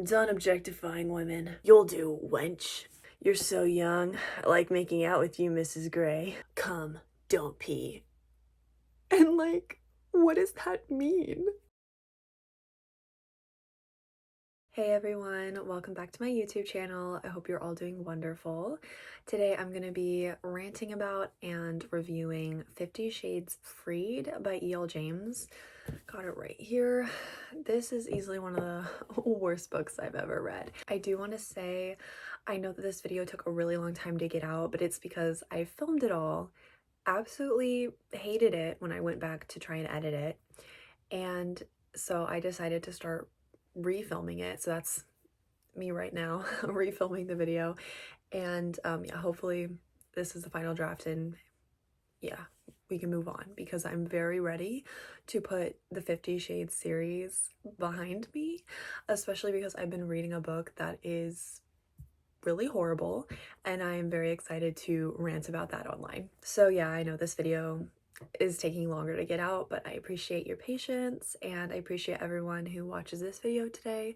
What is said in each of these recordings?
I'm done objectifying women. You'll do, wench. You're so young. I like making out with you, Mrs. Gray. Come, don't pee. And like, what does that mean? Hey everyone, welcome back to my YouTube channel. I hope you're all doing wonderful. Today I'm going to be ranting about and reviewing 50 Shades Freed by E.L. James. Got it right here. This is easily one of the worst books I've ever read. I do want to say, I know that this video took a really long time to get out, but it's because I filmed it all, absolutely hated it when I went back to try and edit it, and so I decided to start refilming it. So that's me right now, refilming the video, and yeah, hopefully this is the final draft and yeah, we can move on because I'm very ready to put the 50 Shades series behind me, especially because I've been reading a book that is really horrible and I am very excited to rant about that online. So yeah, I know this video is taking longer to get out, but I appreciate your patience and I appreciate everyone who watches this video today.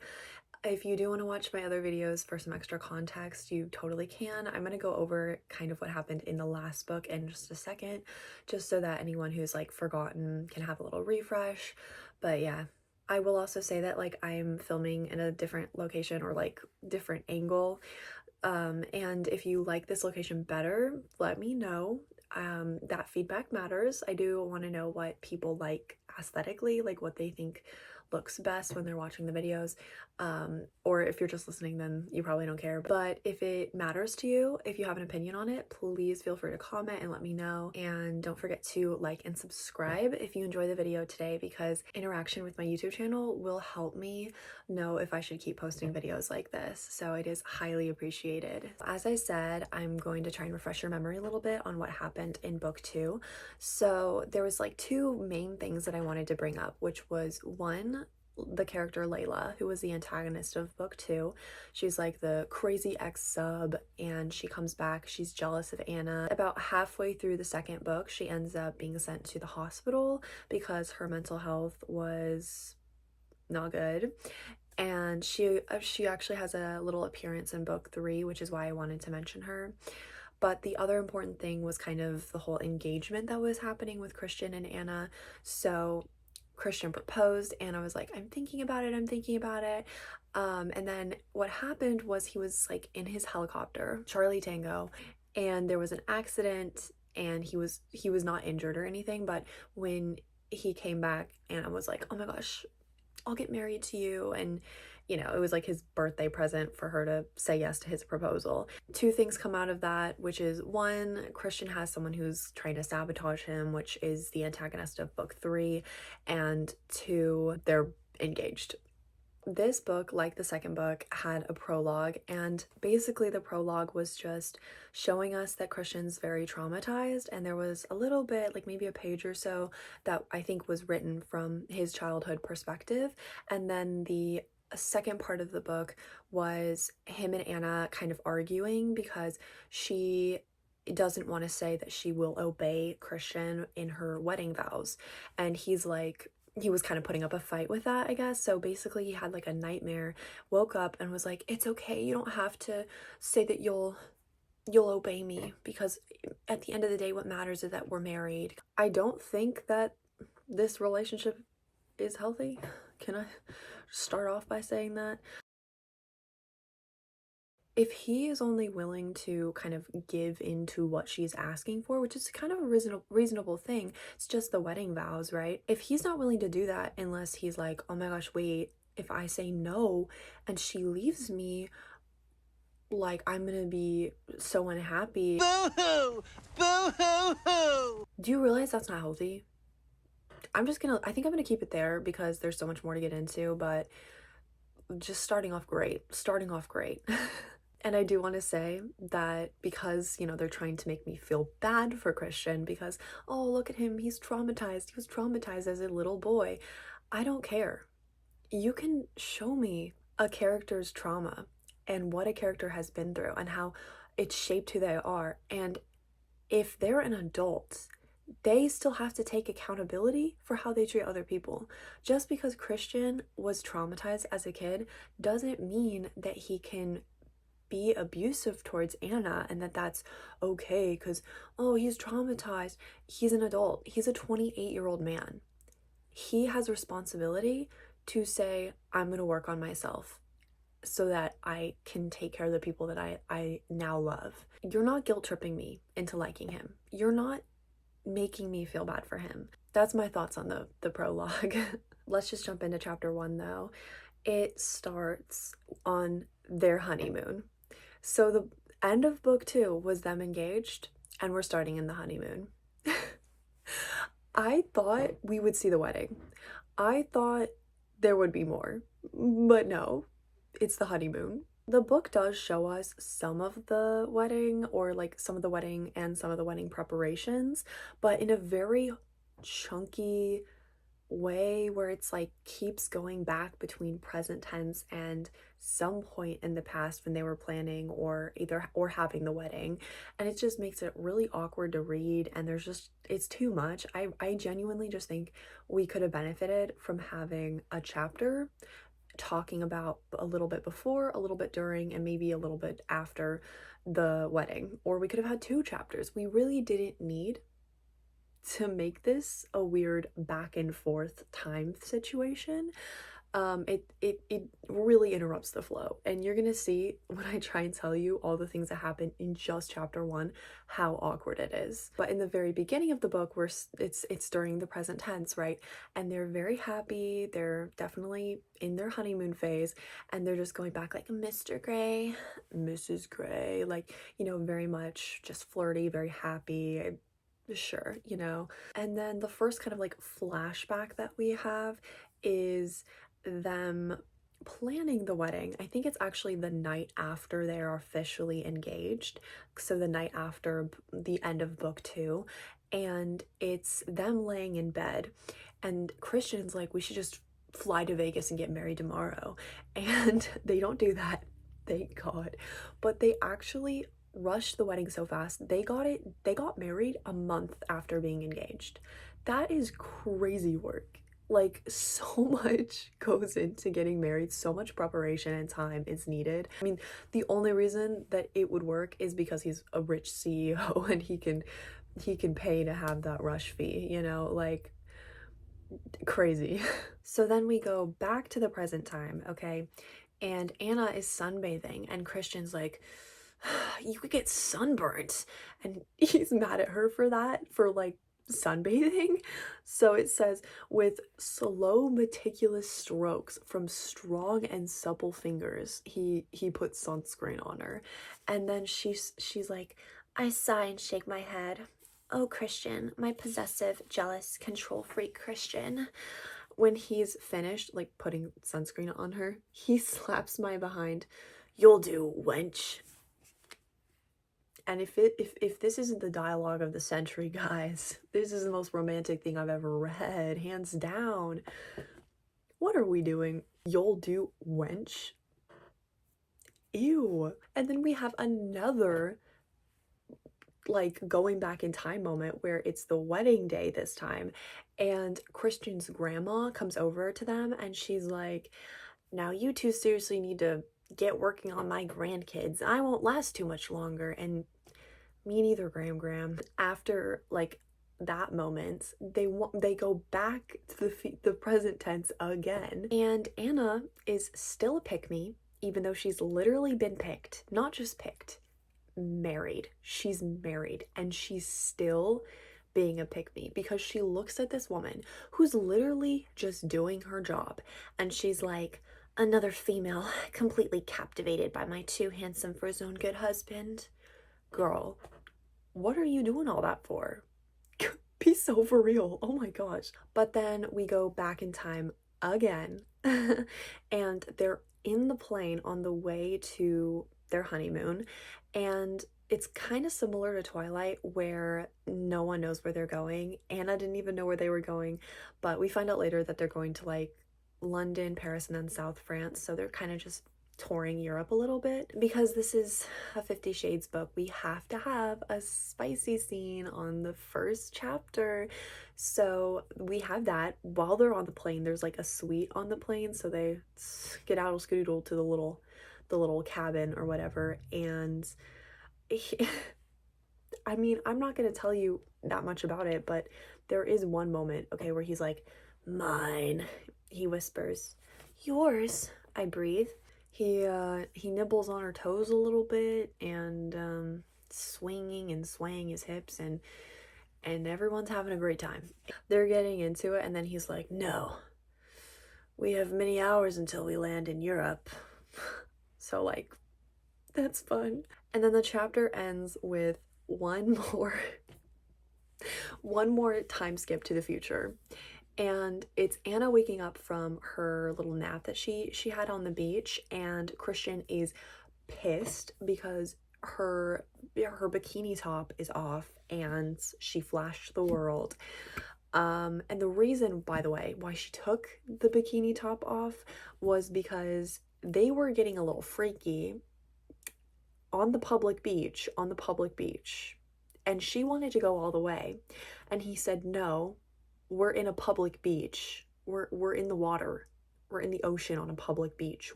If you do want to watch my other videos for some extra context, you totally can. I'm going to go over kind of what happened in the last book in just a second, just so that anyone who's like forgotten can have a little refresh. But yeah, I will also say that like I'm filming in a different location or like different angle. And if you like this location better, let me know. That feedback matters. I do want to know what people like aesthetically, like what they think looks best when they're watching the videos, or if you're just listening, then you probably don't care. But if it matters to you, if you have an opinion on it, please feel free to comment and let me know. And don't forget to like and subscribe if you enjoy the video today, because interaction with my YouTube channel will help me know if I should keep posting videos like this, so it is highly appreciated. As I said, I'm going to try and refresh your memory a little bit on what happened in book 2. So there was like two main things that I wanted to bring up, which was one, the character Layla, who was the antagonist of book 2. She's like the crazy ex-sub and she comes back. She's jealous of Anna. About halfway through the second book, she ends up being sent to the hospital because her mental health was not good. And she actually has a little appearance in book 3, which is why I wanted to mention her. But the other important thing was kind of the whole engagement that was happening with Christian and Anna. So Christian proposed, Anna was like, I'm thinking about it, I'm thinking about it. And then what happened was he was like in his helicopter, Charlie Tango, and there was an accident and he was not injured or anything, but when he came back, Anna was like, oh my gosh, I'll get married to you. And you know, it was like his birthday present for her to say yes to his proposal. Two things come out of that, which is one, Christian has someone who's trying to sabotage him, which is the antagonist of book 3, and two, they're engaged. This book, like the second book, had a prologue, and basically the prologue was just showing us that Christian's very traumatized, and there was a little bit, like maybe a page or so, that I think was written from his childhood perspective. And then the second part of the book was him and Anna kind of arguing because she doesn't want to say that she will obey Christian in her wedding vows, and he's like, he was kind of putting up a fight with that, I guess. So basically he had like a nightmare, woke up and was like, it's okay, you don't have to say that you'll obey me, because at the end of the day what matters is that we're married. I don't think that this relationship is healthy. Can I start off by saying that? If he is only willing to kind of give into what she's asking for, which is kind of a reasonable thing, it's just the wedding vows, right? If he's not willing to do that unless he's like, oh my gosh, wait, if I say no and she leaves me, like, I'm gonna be so unhappy. Boo-hoo! Boo-hoo-hoo! Do you realize that's not healthy? I think I'm gonna keep it there because there's so much more to get into, but just starting off great. And I do want to say that because, you know, they're trying to make me feel bad for Christian because, oh, look at him, he's traumatized. He was traumatized as a little boy. I don't care. You can show me a character's trauma and what a character has been through and how it shaped who they are. And if they're an adult, they still have to take accountability for how they treat other people. Just because Christian was traumatized as a kid doesn't mean that he can be abusive towards Anna and that that's okay because, oh, he's traumatized. He's an adult. He's a 28-year-old man. He has responsibility to say, I'm going to work on myself so that I can take care of the people that I now love. You're not guilt tripping me into liking him. You're not making me feel bad for him. That's my thoughts on the prologue. Let's just jump into chapter 1 though. It starts on their honeymoon. So the end of book 2 was them engaged, and we're starting in the honeymoon. I thought we would see the wedding. I thought there would be more, but no, it's the honeymoon. The book does show us some of the wedding, or like some of the wedding and some of the wedding preparations, but in a very chunky way where it's like keeps going back between present tense and some point in the past when they were planning or having the wedding, and it just makes it really awkward to read, and there's just, it's too much. I genuinely just think we could have benefited from having a chapter talking about a little bit before, a little bit during, and maybe a little bit after the wedding, or we could have had 2 chapters. We really didn't need to make this a weird back and forth time situation. It really interrupts the flow, and you're gonna see when I try and tell you all the things that happen in just chapter 1 how awkward it is. But in the very beginning of the book, where it's during the present tense, right, and they're very happy, they're definitely in their honeymoon phase, and they're just going back like Mr. Gray, Mrs. Gray, like, you know, very much just flirty, very happy, sure, you know. And then the first kind of like flashback that we have is them planning the wedding. I think it's actually the night after they are officially engaged. So the night after the end of book 2. And it's them laying in bed. And Christian's like, we should just fly to Vegas and get married tomorrow. And they don't do that, thank God. But they actually rushed the wedding so fast. They got married a month after being engaged. That is crazy work. Like, so much goes into getting married, so much preparation and time is needed. I mean, the only reason that it would work is because he's a rich CEO and he can pay to have that rush fee, you know, like crazy. So then we go back to the present time, okay? And Anna is sunbathing and Christian's like, you could get sunburnt, and he's mad at her for that, for like sunbathing. So it says, with slow meticulous strokes from strong and supple fingers, he puts sunscreen on her. And then she's like, I sigh and shake my head. Oh, Christian, my possessive, jealous, control freak Christian. When he's finished like putting sunscreen on her, he slaps my behind. You'll do, wench. And if this isn't the dialogue of the century, guys, this is the most romantic thing I've ever read, hands down. What are we doing? You'll do, wench? Ew. And then we have another like going back in time moment where it's the wedding day this time, and Christian's grandma comes over to them and she's like, now you two seriously need to get working on my grandkids. I won't last too much longer. And me neither, Graham. After like that moment, they go back to the present tense again, and Anna is still a pick-me, even though she's literally been picked, not just picked, married. She's married, and she's still being a pick-me because she looks at this woman who's literally just doing her job, and she's like, another female completely captivated by my too handsome for his own good husband. Girl, what are you doing all that for? Be so for real. Oh my gosh. But then we go back in time again and they're in the plane on the way to their honeymoon, and it's kind of similar to Twilight where no one knows where they're going. Anna didn't even know where they were going, but we find out later that they're going to like London, Paris, and then South France, so they're kind of just touring Europe a little bit. Because this is a 50 Shades book, we have to have a spicy scene on the first chapter. So we have that. While they're on the plane, there's like a suite on the plane, so they skedaddle skedoodle to the little cabin or whatever. And I mean, I'm not gonna tell you that much about it, but there is one moment, okay, where he's like, mine, he whispers. Yours, I breathe. He nibbles on her toes a little bit and swinging and swaying his hips, and everyone's having a great time. They're getting into it, and then he's like, no, we have many hours until we land in Europe. So like, that's fun. And then the chapter ends with one more time skip to the future, and it's Anna waking up from her little nap that she had on the beach, and Christian is pissed because her bikini top is off and she flashed the world. And the reason, by the way, why she took the bikini top off was because they were getting a little freaky on the public beach, and she wanted to go all the way, and he said, no, we're in a public beach, we're in the water, we're in the ocean on a public beach.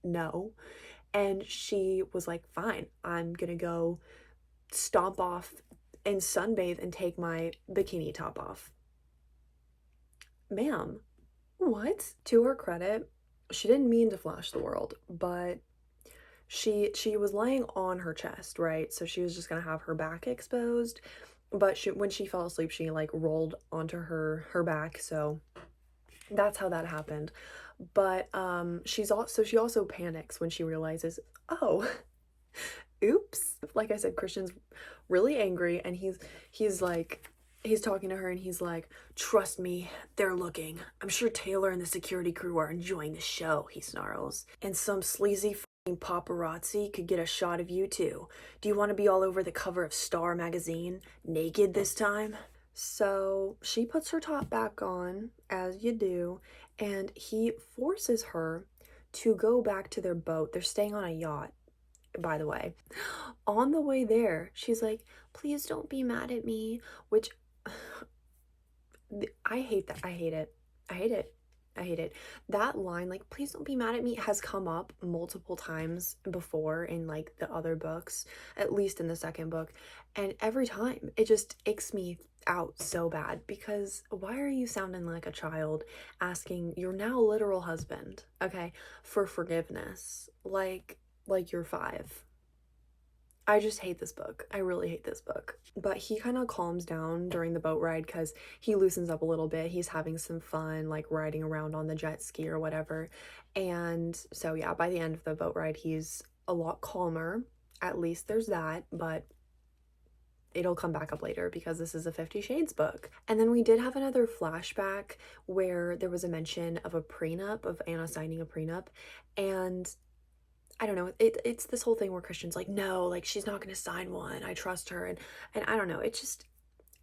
No. And she was like, fine, I'm gonna go stomp off and sunbathe and take my bikini top off. Ma'am, what? To her credit, she didn't mean to flash the world, but she was laying on her chest, right? So she was just gonna have her back exposed, but when she fell asleep, she like rolled onto her back, so that's how that happened. But she also panics when she realizes, oh, oops. Like I said, Christian's really angry, and he's talking to her, and he's like, trust me, they're looking. I'm sure Taylor and the security crew are enjoying the show, he snarls. And some sleazy paparazzi could get a shot of you too. Do you want to be all over the cover of Star magazine, naked this time? So she puts her top back on, as you do, and he forces her to go back to their boat. They're staying on a yacht, by the way. On the way there, she's like, please don't be mad at me, which I hate that. I hate it. I hate it. I hate it. That line, like, please don't be mad at me, has come up multiple times before in like the other books, at least in the second book. And every time it just icks me out so bad, because why are you sounding like a child asking your now literal husband, okay, for forgiveness? Like you're 5. I just hate this book. I really hate this book. But he kind of calms down during the boat ride because he loosens up a little bit. He's having some fun, like riding around on the jet ski or whatever. And so, yeah, by the end of the boat ride, he's a lot calmer. At least there's that, but it'll come back up later because this is a 50 Shades book. And then we did have another flashback where there was a mention of a prenup, of Anna signing a prenup. And I don't know, it's this whole thing where Christian's like, no, like, she's not gonna sign one, I trust her, and I don't know, it just,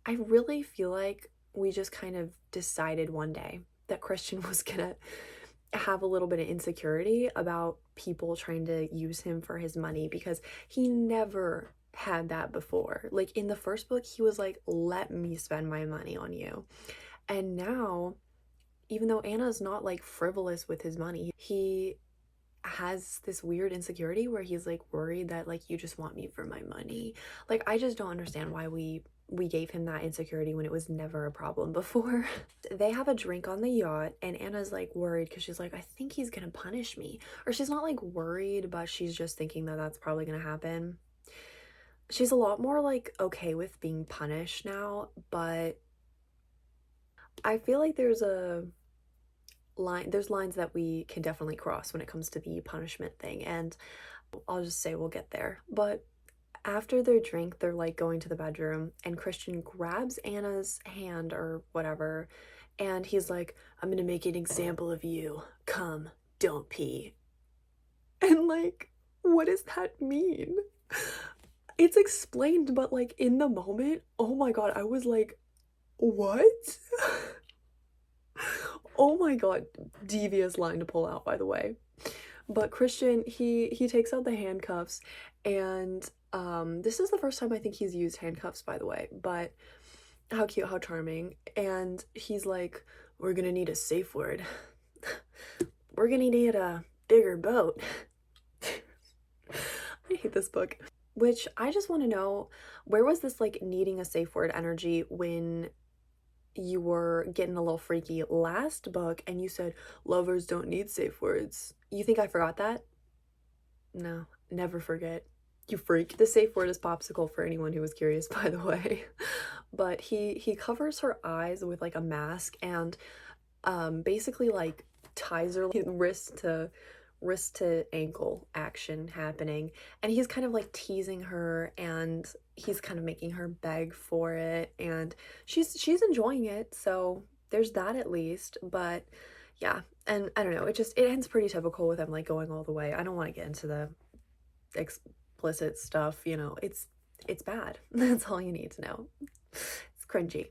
I really feel like we just kind of decided one day that Christian was gonna have a little bit of insecurity about people trying to use him for his money, because he never had that before. Like, in the first book, he was like, let me spend my money on you. And now, even though Anna's not like frivolous with his money, he has this weird insecurity where he's like worried that like, you just want me for my money. Like, I just don't understand why we gave him that insecurity when it was never a problem before. They have a drink on the yacht, and Anna's like worried because she's like, I think he's gonna punish me. Or she's not like worried, but she's just thinking that that's probably gonna happen. She's a lot more like okay with being punished now, but I feel like there's lines that we can definitely cross when it comes to the punishment thing, and I'll just say we'll get there. But after their drink, they're like going to the bedroom, and Christian grabs Anna's hand or whatever, and he's like, I'm gonna make an example of you. Come, don't pee. And like, what does that mean? It's explained, but like in the moment, oh my god, I was like, what? Oh my god, devious line to pull out, by the way. But Christian, he takes out the handcuffs, and this is the first time I think he's used handcuffs, by the way, but how cute, how charming. And he's like, we're gonna need a safe word. We're gonna need a bigger boat. I hate this book. Which I just want to know, where was this like needing a safe word energy when you were getting a little freaky last book and you said lovers don't need safe words? You think I forgot that? No, never forget. You freak. The safe word is popsicle for anyone who was curious, by the way. But he covers her eyes with like a mask and basically like ties her wrist to ankle action happening, and he's kind of like teasing her and he's kind of making her beg for it, and she's enjoying it, so there's that at least. But yeah, and I don't know, it ends pretty typical with him like going all the way. I don't want to get into the explicit stuff, you know. It's bad. That's all you need to know. It's cringy.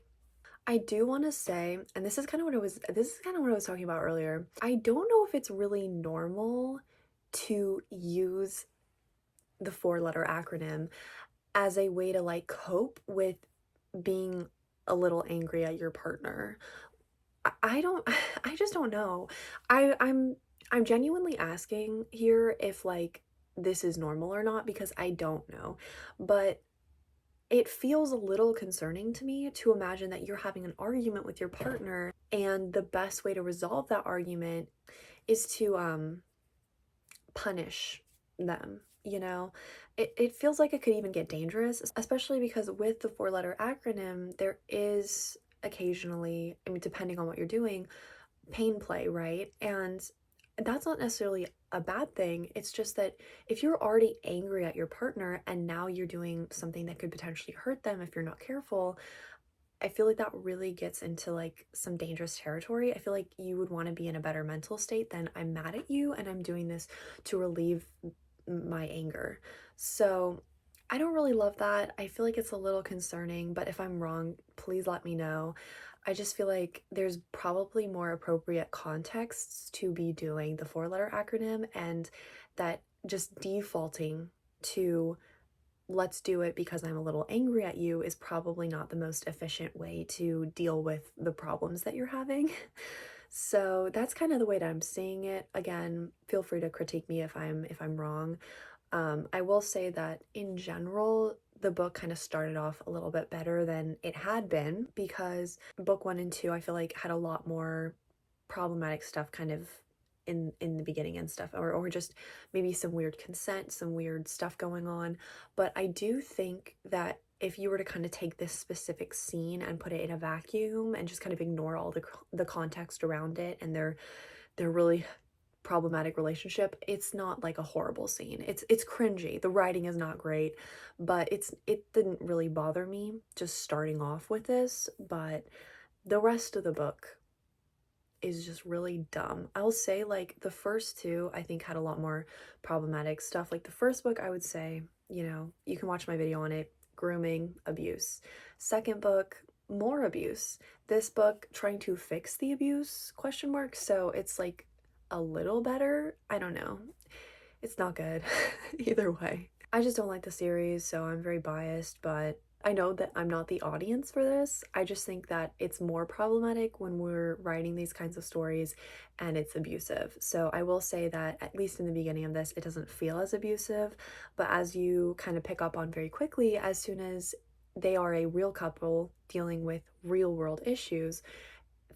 I do want to say, and this is kind of what I was talking about earlier. I don't know if it's really normal to use the four-letter acronym as a way to like cope with being a little angry at your partner. I don't I just don't know. I'm genuinely asking here if like this is normal or not, because I don't know. But it feels a little concerning to me to imagine that you're having an argument with your partner and the best way to resolve that argument is to punish them, you know? It feels like it could even get dangerous, especially because with the four-letter acronym, there is occasionally, I mean, depending on what you're doing, pain play, right? And that's not necessarily a bad thing. It's just that if you're already angry at your partner and now you're doing something that could potentially hurt them if you're not careful, I feel like that really gets into like some dangerous territory. I feel like you would want to be in a better mental state than I'm mad at you and I'm doing this to relieve my anger. So I don't really love that. I feel like it's a little concerning, but if I'm wrong, please let me know. I just feel like there's probably more appropriate contexts to be doing the four-letter acronym, and that just defaulting to let's do it because I'm a little angry at you is probably not the most efficient way to deal with the problems that you're having. So that's kind of the way that I'm seeing it. Again, feel free to critique me if I'm wrong. I will say that in general, the book kind of started off a little bit better than it had been, because book 1 and 2 I feel like had a lot more problematic stuff kind of in the beginning and stuff, or just maybe some weird consent, some weird stuff going on. But I do think that if you were to kind of take this specific scene and put it in a vacuum and just kind of ignore all the context around it and their really problematic relationship, it's not like a horrible scene. It's cringy. The writing is not great, but it didn't really bother me just starting off with this, but the rest of the book is just really dumb. I'll say like the first two I think had a lot more problematic stuff. Like the first book, I would say, you know, you can watch my video on it, grooming, abuse. Second book, more abuse. This book, trying to fix the abuse, question mark. So it's like a little better. I don't know. It's not good. Either way. I just don't like the series, so I'm very biased, but I know that I'm not the audience for this. I just think that it's more problematic when we're writing these kinds of stories and it's abusive. So I will say that at least in the beginning of this, it doesn't feel as abusive, but as you kind of pick up on very quickly, as soon as they are a real couple dealing with real world issues,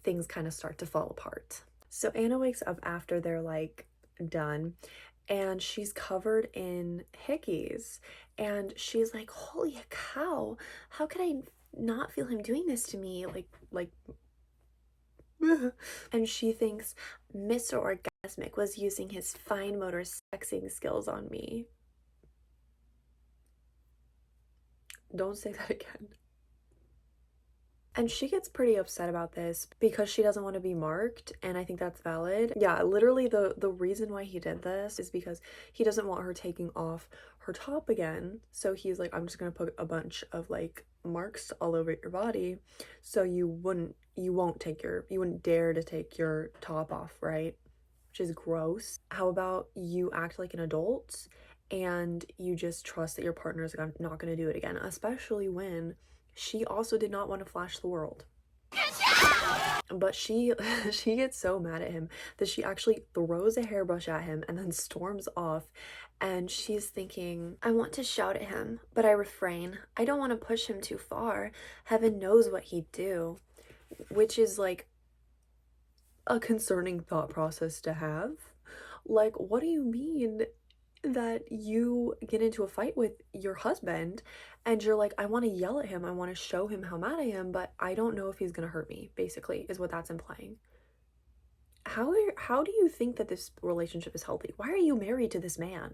things kind of start to fall apart. So Anna wakes up after they're like done, and she's covered in hickeys, and she's like, holy cow, how could I not feel him doing this to me? Like and she thinks Mr. Orgasmic was using his fine motor sexing skills on me. Don't say that again. And she gets pretty upset about this because she doesn't want to be marked, and I think that's valid. Yeah, literally the reason why he did this is because he doesn't want her taking off her top again. So he's like, I'm just gonna put a bunch of like marks all over your body so you wouldn't dare to take your top off, right? which is gross. How about you act like an adult and you just trust that your partner is not going to do it again, especially when she also did not want to flash the world. But she she gets so mad at him that she actually throws a hairbrush at him and then storms off. And she's thinking, I want to shout at him, but I refrain. I don't want to push him too far. Heaven knows what he'd do. Which is like a concerning thought process to have. Like, what do you mean that you get into a fight with your husband and you're like, I want to yell at him, I want to show him how mad I am, but I don't know if he's gonna hurt me, basically, is what that's implying. How do you think that this relationship is healthy? Why are you married to this man?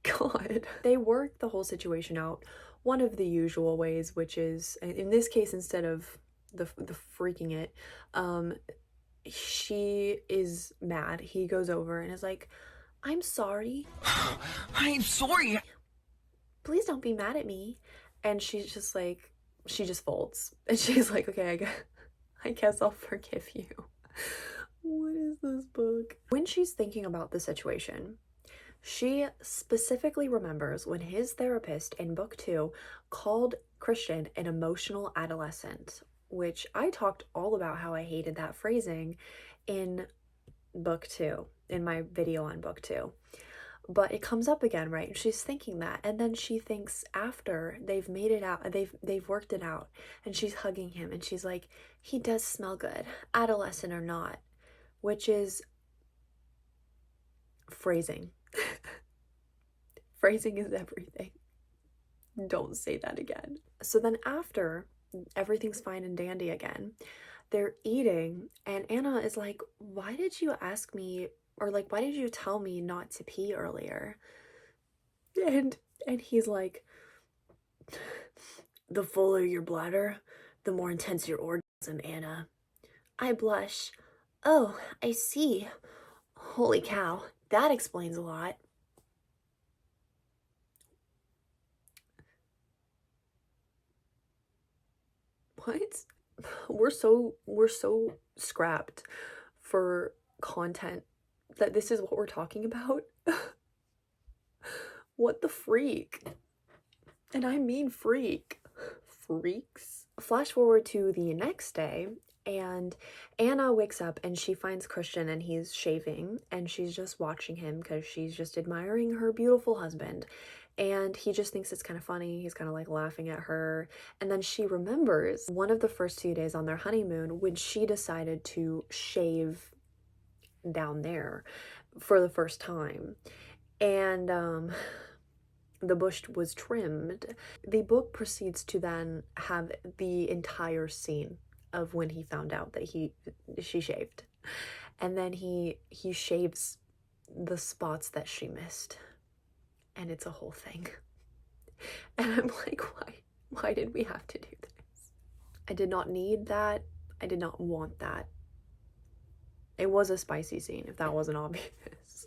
God. They work the whole situation out one of the usual ways, which is, in this case, instead of the freaking it, she is mad. He goes over and is like, I'm sorry. I'm sorry. Please don't be mad at me. And she's just like, she just folds. And she's like, okay, I guess I'll forgive you. What is this book? When she's thinking about the situation, she specifically remembers when his therapist in book 2 called Christian an emotional adolescent, which I talked all about how I hated that phrasing in book 2, in my video on book 2. But it comes up again, right? And she's thinking that, and then she thinks after they've made it out, they've worked it out, and she's hugging him and she's like, he does smell good, adolescent or not, which is phrasing. Phrasing is everything. Don't say that again. So then after everything's fine and dandy again, they're eating and Anna is like, why did you ask me, or like, why did you tell me not to pee earlier? And he's like, the fuller your bladder, the more intense your orgasm, Anna. I blush. Oh, I see. Holy cow, that explains a lot. What? We're so scrapped for content that this is what we're talking about. What the freak? And I mean freak. Freaks. Flash forward to the next day, and Anna wakes up and she finds Christian and he's shaving and she's just watching him because she's just admiring her beautiful husband. And he just thinks it's kind of funny. He's kind of like laughing at her. And then she remembers one of the first few days on their honeymoon when she decided to shave down there for the first time. And the bush was trimmed. The book proceeds to then have the entire scene of when he found out that she shaved. And then he shaves the spots that she missed. And it's a whole thing. And I'm like, why did we have to do this? I did not need that. I did not want that. It was a spicy scene, if that wasn't obvious.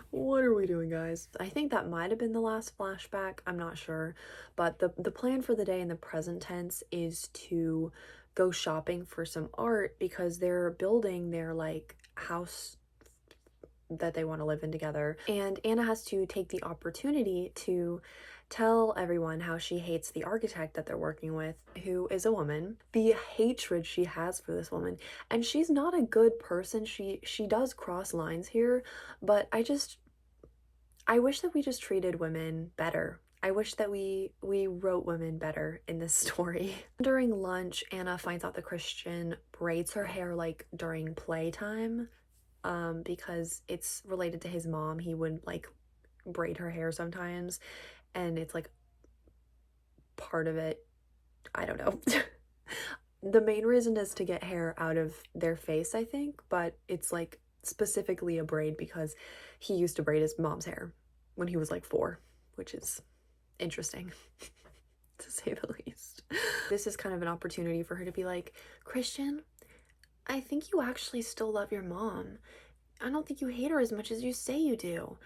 What are we doing, guys? I think that might have been the last flashback. I'm not sure. But the plan for the day in the present tense is to go shopping for some art because they're building their like house that they want to live in together. And Anna has to take the opportunity to tell everyone how she hates the architect that they're working with, who is a woman, the hatred she has for this woman. And she's not a good person. She does cross lines here, but I wish that we just treated women better. I wish that we wrote women better in this story. During lunch, Anna finds out that Christian braids her hair like during playtime. Because it's related to his mom. He would like braid her hair sometimes, and it's like part of it. I don't know. The main reason is to get hair out of their face, I think, but it's like specifically a braid because he used to braid his mom's hair when he was like 4, which is interesting to say the least. This is kind of an opportunity for her to be like, Christian, I think you actually still love your mom. I don't think you hate her as much as you say you do.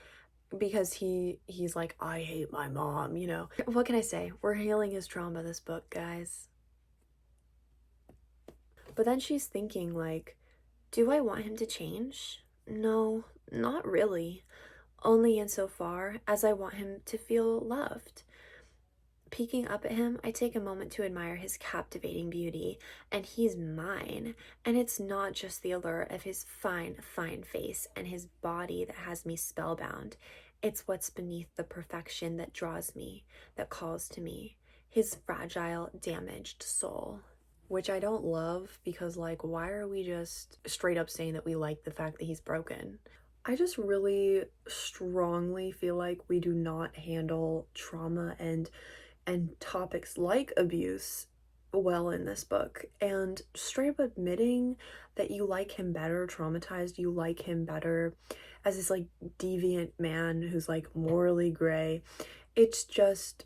Because he's like, I hate my mom, you know. What can I say? We're healing his trauma this book, guys. But then she's thinking like, do I want him to change? No, not really. Only insofar as I want him to feel loved. Peeking up at him, I take a moment to admire his captivating beauty, and he's mine. And it's not just the allure of his fine, fine face and his body that has me spellbound. It's what's beneath the perfection that draws me, that calls to me, his fragile, damaged soul. Which I don't love because, like, why are we just straight up saying that we like the fact that he's broken? I just really strongly feel like we do not handle trauma and topics like abuse well in this book. And straight up admitting that you like him better traumatized, you like him better as this like deviant man who's like morally gray. It's just,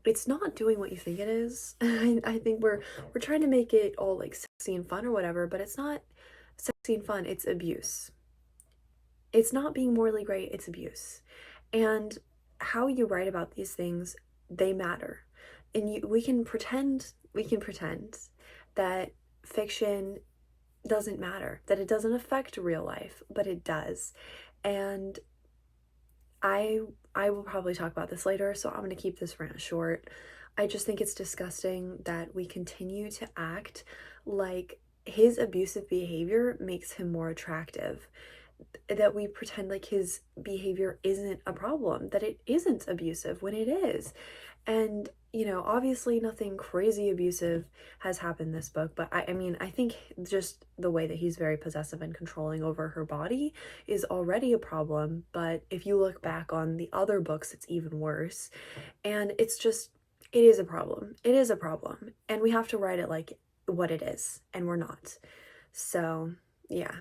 it's not doing what you think it is. I think we're trying to make it all like sexy and fun or whatever, but it's not sexy and fun. It's abuse. It's not being morally gray, it's abuse. And how you write about these things, they matter. And we can pretend that fiction doesn't matter, that it doesn't affect real life, but it does. And I I will probably talk about this later, so I'm going to keep this rant short. I just think it's disgusting that we continue to act like his abusive behavior makes him more attractive, that we pretend like his behavior isn't a problem, that it isn't abusive when it is. And, you know, obviously nothing crazy abusive has happened this book, but I mean, I think just the way that he's very possessive and controlling over her body is already a problem. But if you look back on the other books, it's even worse. And it's just, it is a problem. It is a problem. And we have to write it like what it is, and we're not. So, yeah.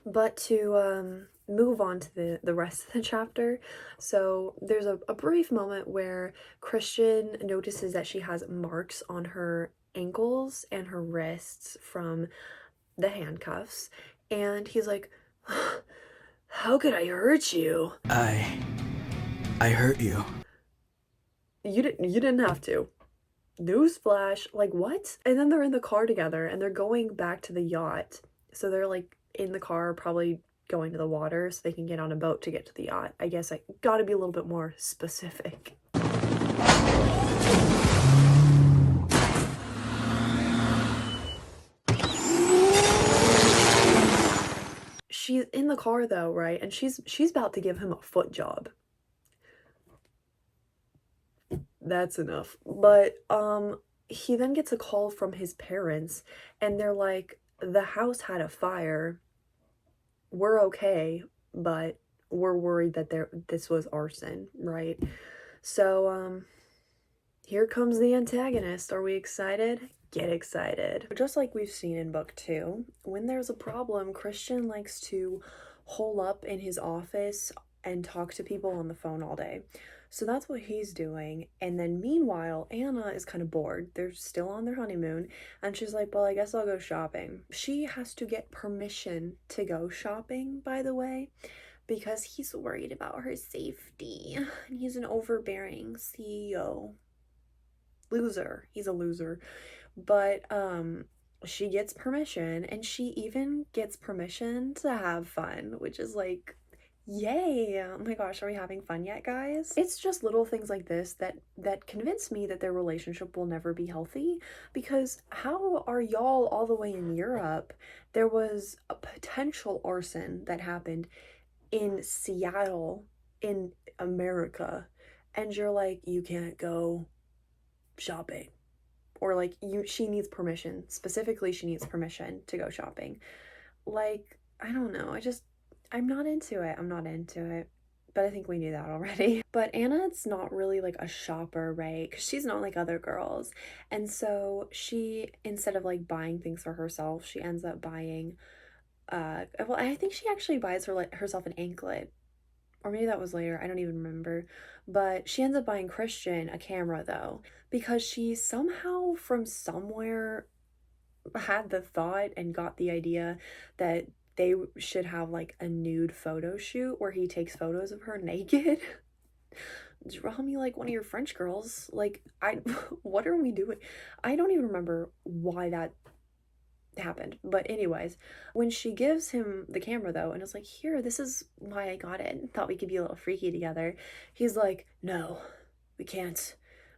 But to move on to the rest of the chapter, so there's a brief moment where Christian notices that she has marks on her ankles and her wrists from the handcuffs, and he's like, "How could I hurt you?" I hurt you. You didn't have to. Newsflash, like what? And then they're in the car together and they're going back to the yacht. So they're like in the car, probably going to the water so they can get on a boat to get to the yacht. I guess I gotta be a little bit more specific. She's in the car though, right? And she's about to give him a foot job. That's enough. But he then gets a call from his parents and they're like, the house had a fire. We're okay, but we're worried that this was arson, right? So here comes the antagonist. Are we excited? Get excited. Just like we've seen in book 2, when there's a problem, Christian likes to hole up in his office and talk to people on the phone all day. So that's what he's doing. And then meanwhile, Anna is kind of bored. They're still on their honeymoon. And she's like, well, I guess I'll go shopping. She has to get permission to go shopping, by the way, because he's worried about her safety. And he's an overbearing CEO. Loser. He's a loser. But she gets permission, and she even gets permission to have fun, which is like, yay. Oh my gosh, are we having fun yet, guys? It's just little things like this that convince me that their relationship will never be healthy, because how are y'all all the way in Europe? There was a potential arson that happened in Seattle, in America, and you're like, you can't go shopping. Or like she needs permission. Specifically, she needs permission to go shopping. Like, I don't know. I'm not into it. I'm not into it. But I think we knew that already. But Anna's not really like a shopper, right? Because she's not like other girls. And so she, instead of like buying things for herself, she ends up buying, well, I think she actually buys herself an anklet. Or maybe that was later. I don't even remember. But she ends up buying Christian a camera though, because she somehow from somewhere had the thought and got the idea that they should have like a nude photo shoot where he takes photos of her naked. Draw me like one of your French girls. Like, what are we doing? I don't even remember why that happened. But anyways, when she gives him the camera though, and it's like, here, this is why I got it. Thought we could be a little freaky together. He's like, no, we can't.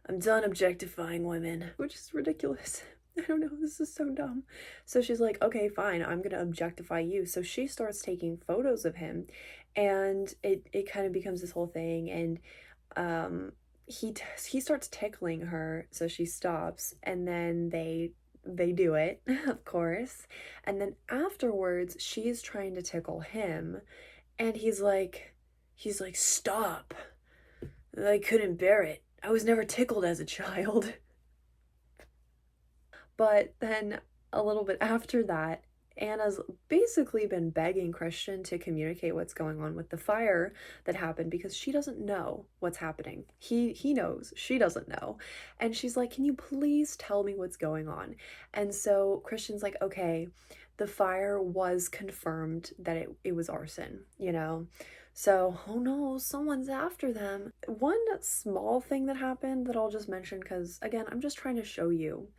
I'm done objectifying women, which is ridiculous. I don't know, this is so dumb. So she's like, okay, fine, I'm gonna objectify you. So she starts taking photos of him, and it kind of becomes this whole thing, and um he starts tickling her, so she stops, and then they do it, of course. And then afterwards, she's trying to tickle him, and he's like, stop. I couldn't bear it. I was never tickled as a child. But then a little bit after that, Anna's basically been begging Christian to communicate what's going on with the fire that happened because she doesn't know what's happening. He knows, she doesn't know. And she's like, "Can you please tell me what's going on?" And so Christian's like, "Okay, the fire was confirmed that it was arson, you know?" So, oh no, someone's after them. One small thing that happened that I'll just mention because, again, I'm just trying to show you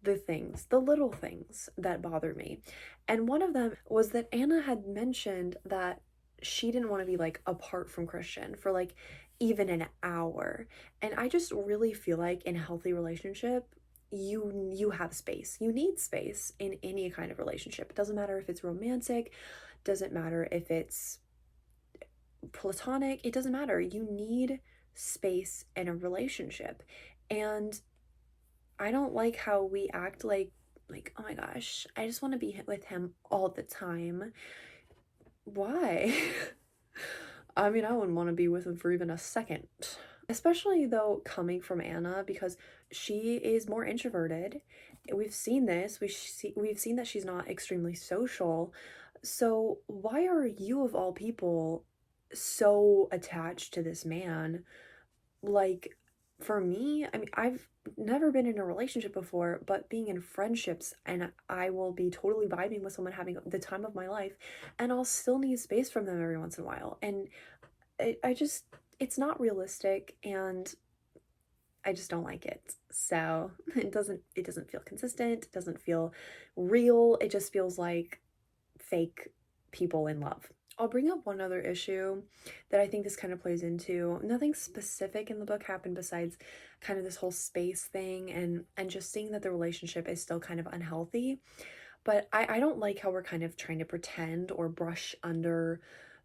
the things, the little things that bother me. And one of them was that Anna had mentioned that she didn't want to be like apart from Christian for like even an hour. And I just really feel like in a healthy relationship, you have space. You need space in any kind of relationship. It doesn't matter if it's romantic, doesn't matter if it's platonic, it doesn't matter. You need space in a relationship. And I don't like how we act like, oh my gosh, I just want to be with him all the time. Why? I mean, I wouldn't want to be with him for even a second. Especially though coming from Anna because she is more introverted. We've seen this. We've seen that she's not extremely social. So why are you of all people so attached to this man? Like, for me, I mean, I've never been in a relationship before, but being in friendships, and I will be totally vibing with someone having the time of my life, and I'll still need space from them every once in a while. And I just, it's not realistic, and I just don't like it. So it doesn't feel consistent, it doesn't feel real, it just feels like fake people in love. I'll bring up one other issue that I think this kind of plays into. Nothing specific in the book happened besides kind of this whole space thing and just seeing that the relationship is still kind of unhealthy. But I don't like how we're kind of trying to pretend or brush under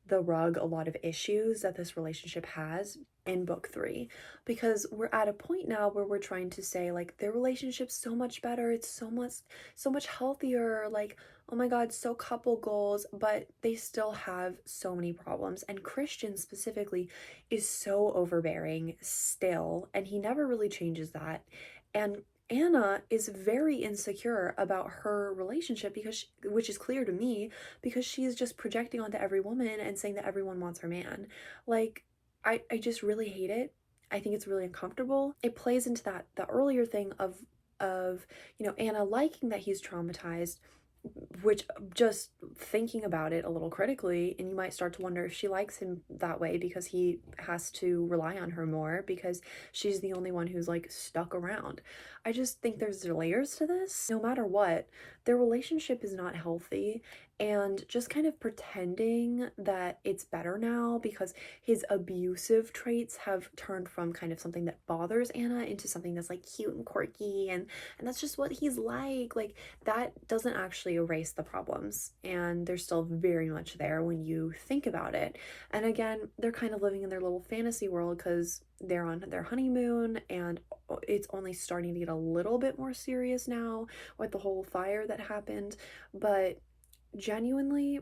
the rug a lot of issues that this relationship has in book 3, because we're at a point now where we're trying to say like their relationship's so much better, it's so much healthier, like oh my god, so couple goals, but they still have so many problems. And Christian specifically is so overbearing still, and he never really changes that. And Anna is very insecure about her relationship which is clear to me, because she's just projecting onto every woman and saying that everyone wants her man. Like, I just really hate it. I think it's really uncomfortable. It plays into the earlier thing of Anna liking that he's traumatized, which, just thinking about it a little critically, and you might start to wonder if she likes him that way because he has to rely on her more because she's the only one who's like stuck around. I just think there's layers to this. No matter what, their relationship is not healthy, and just kind of pretending that it's better now because his abusive traits have turned from kind of something that bothers Anna into something that's like cute and quirky, and that's just what he's like that doesn't actually erase the problems, and they're still very much there when you think about it. And again, they're kind of living in their little fantasy world because they're on their honeymoon, and it's only starting to get a little bit more serious now with the whole fire that happened. But genuinely,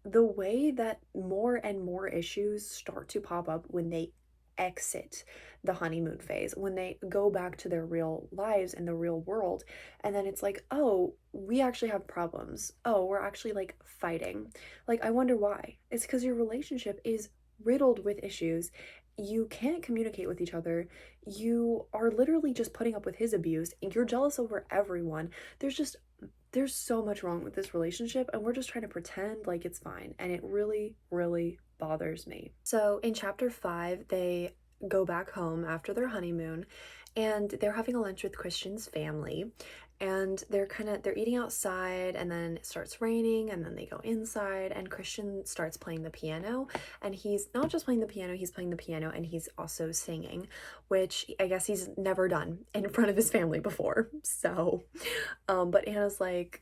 the way that more and more issues start to pop up when they exit the honeymoon phase, when they go back to their real lives and the real world, and then it's like, oh, we actually have problems. Oh, we're actually like fighting. Like, I wonder why. It's because your relationship is riddled with issues. You can't communicate with each other. You are literally just putting up with his abuse, and you're jealous over everyone. There's so much wrong with this relationship, and we're just trying to pretend like it's fine, and it really, really bothers me. So in chapter 5, they go back home after their honeymoon, and they're having a lunch with Christian's family, and they're eating outside, and then it starts raining, and then they go inside, and Christian starts playing the piano, and he's not just playing the piano, he's playing the piano and he's also singing, which I guess he's never done in front of his family before. So but Anna's like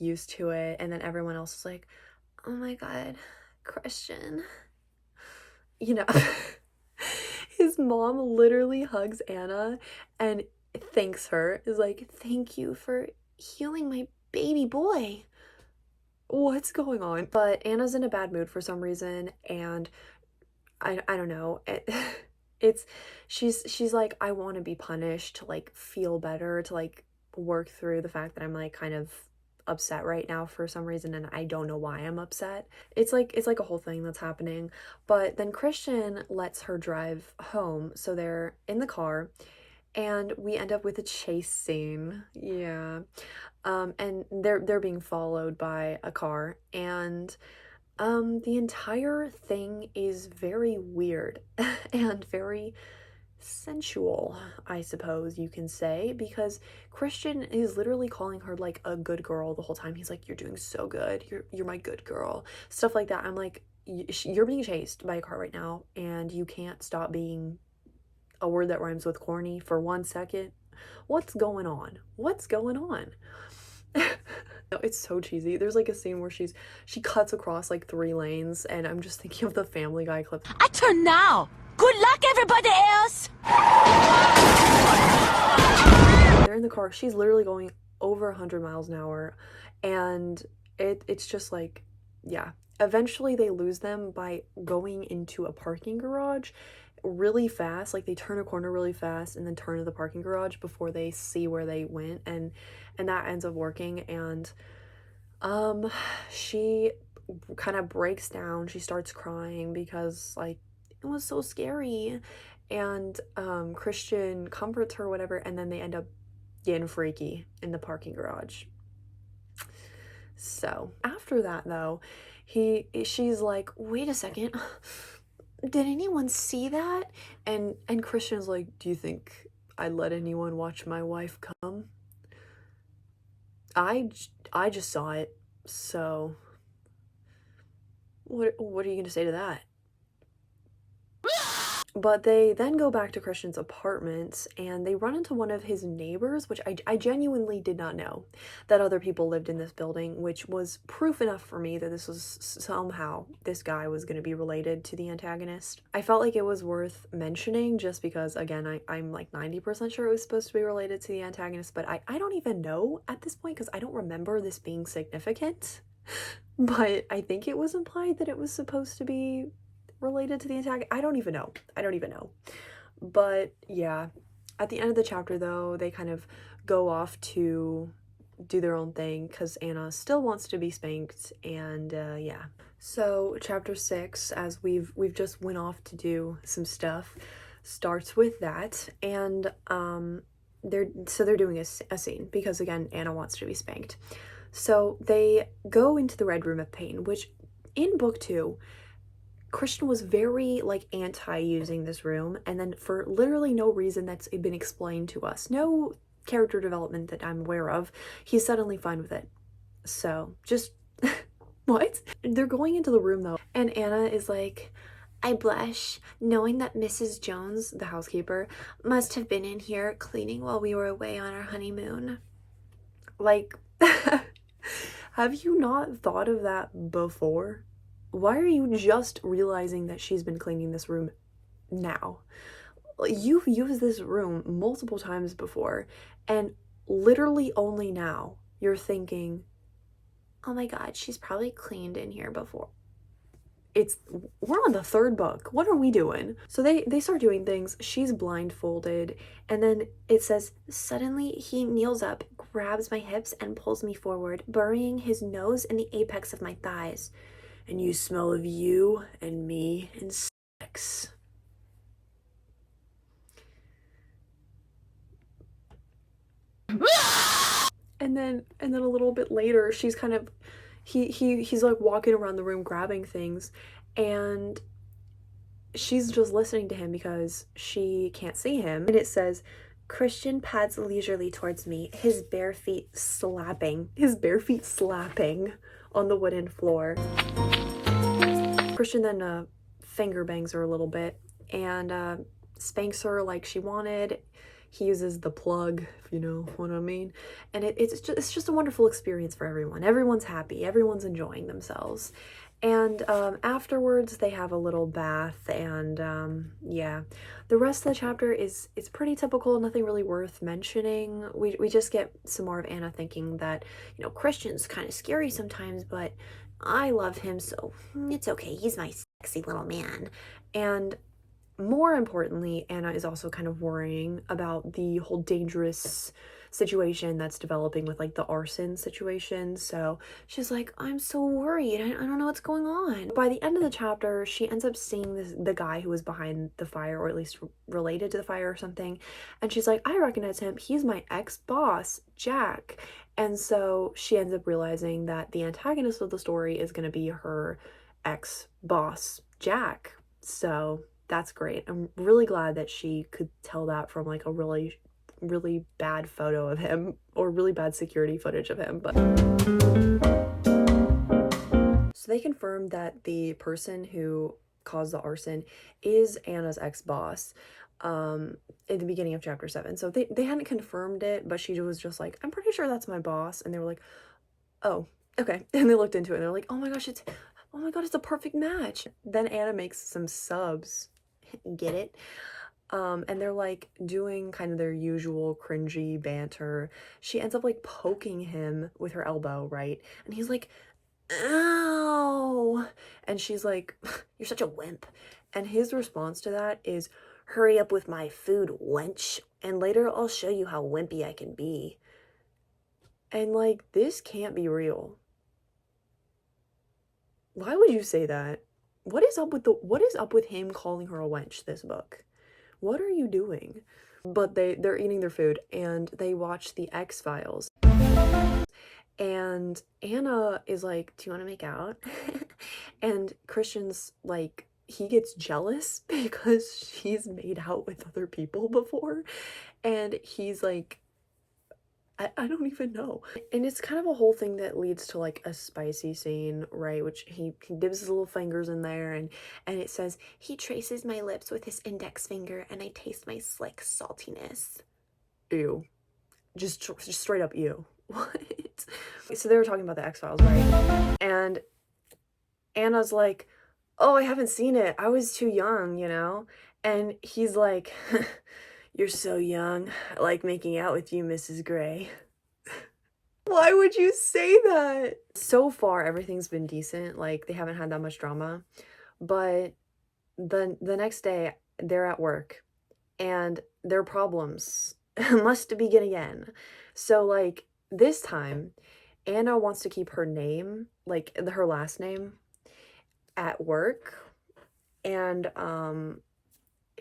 used to it, and then everyone else is like, oh my god, Christian, you know. His mom literally hugs Anna and thanks her, is like, thank you for healing my baby boy. What's going on? But Anna's in a bad mood for some reason, and I don't know. It's she's like, I want to be punished to like feel better, to like work through the fact that I'm like kind of upset right now for some reason, and I don't know why I'm upset. It's like a whole thing that's happening. But then Christian lets her drive home, so they're in the car, and we end up with a chase scene. Yeah. And they're being followed by a car, and the entire thing is very weird and very sensual, I suppose you can say, because Christian is literally calling her like a good girl the whole time. He's like, "You're doing so good. You're my good girl." Stuff like that. I'm like, "You're being chased by a car right now, and you can't stop being a word that rhymes with corny for 1 second. What's going on? What's going on?" It's so cheesy. There's like a scene where she cuts across like 3 lanes, and I'm just thinking of the Family Guy clip. I turn now. Good luck, everybody else. They're in the car. She's literally going over 100 miles an hour, and it's just like, yeah. Eventually they lose them by going into a parking garage really fast. Like they turn a corner really fast and then turn to the parking garage before they see where they went, and that ends up working. And she kind of breaks down. She starts crying because like it was so scary, and Christian comforts her, whatever, and then they end up getting freaky in the parking garage. So after that though, she's like, wait a second, did anyone see that? And Christian's like, do you think I'd let anyone watch my wife come? I just saw it, so what are you gonna say to that? But they then go back to Christian's apartment, and they run into one of his neighbors, which I genuinely did not know that other people lived in this building, which was proof enough for me that this was somehow, this guy was going to be related to the antagonist. I felt like it was worth mentioning just because, again, I'm like 90% sure it was supposed to be related to the antagonist, but I don't even know at this point because I don't remember this being significant. But I think it was implied that it was supposed to be related to the attack. I don't even know. But yeah, at the end of the chapter though, they kind of go off to do their own thing because Anna still wants to be spanked. And yeah, so chapter 6, as we've just went off to do some stuff, starts with that. And they're doing a scene because, again, Anna wants to be spanked. So they go into the Red Room of Pain, which in book 2, Christian was very like anti using this room, and then for literally no reason that's been explained to us, no character development that I'm aware of, he's suddenly fine with it. So just what? They're going into the room though, and Anna is like, I blush knowing that Mrs. Jones, the housekeeper, must have been in here cleaning while we were away on our honeymoon. Like, have you not thought of that before? Why are you just realizing that she's been cleaning this room now? You've used this room multiple times before, and literally only now you're thinking, oh my god, she's probably cleaned in here before. We're on the 3rd book. What are we doing? So they start doing things. She's blindfolded, and then it says, suddenly he kneels up, grabs my hips, and pulls me forward, burying his nose in the apex of my thighs. And you smell of you and me and sex. And then a little bit later, she's kind of he's like walking around the room grabbing things, and she's just listening to him because she can't see him. And it says, Christian pads leisurely towards me, his bare feet slapping on the wooden floor. Christian then finger bangs her a little bit and spanks her like she wanted. He uses the plug, if you know what I mean. And it's just a wonderful experience for everyone. Everyone's happy. Everyone's enjoying themselves. And afterwards, they have a little bath, and yeah. The rest of the chapter is pretty typical, nothing really worth mentioning. We just get some more of Anna thinking that, you know, Christian's kind of scary sometimes, but I love him, so it's okay. He's my sexy little man. And more importantly, Anna is also kind of worrying about the whole dangerous situation that's developing with like the arson situation. So she's like, I'm so worried. I don't know what's going on. By the end of the chapter, she ends up seeing the guy who was behind the fire, or at least related to the fire or something. And she's like, I recognize him. He's my ex-boss, Jack. And so she ends up realizing that the antagonist of the story is going to be her ex-boss, Jack. So that's great. I'm really glad that she could tell that from like a really bad photo of him, or really bad security footage of him. But so they confirmed that the person who caused the arson is Anna's ex-boss in the beginning of chapter 7. So they hadn't confirmed it, but she was just like, I'm pretty sure that's my boss. And they were like, oh, okay. And they looked into it and they're like, oh my god, it's a perfect match. Then Anna makes some subs. Get it? And they're like doing kind of their usual cringy banter. She ends up like poking him with her elbow, right? And he's like, ow! And she's like, you're such a wimp. And his response to that is, hurry up with my food, wench, and later I'll show you how wimpy I can be. And like, this can't be real. Why would you say that? What is up with him calling her a wench this book? What are you doing? But they're eating their food and they watch the X-Files. And Anna is like, do you want to make out? And Christian's like, he gets jealous because she's made out with other people before. And he's like, I don't even know. And it's kind of a whole thing that leads to like a spicy scene, right? Which he dips his little fingers in there and it says, he traces my lips with his index finger and I taste my slick saltiness. Ew. Just straight up ew. What? So they were talking about the X-Files, right? And Anna's like, oh, I haven't seen it. I was too young, you know? And he's like, you're so young. I like making out with you, Mrs. Gray. Why would you say that? So far, everything's been decent. Like, they haven't had that much drama. But the next day, they're at work. And their problems must begin again. So, like, this time, Anna wants to keep her name, like, her last name, at work. And,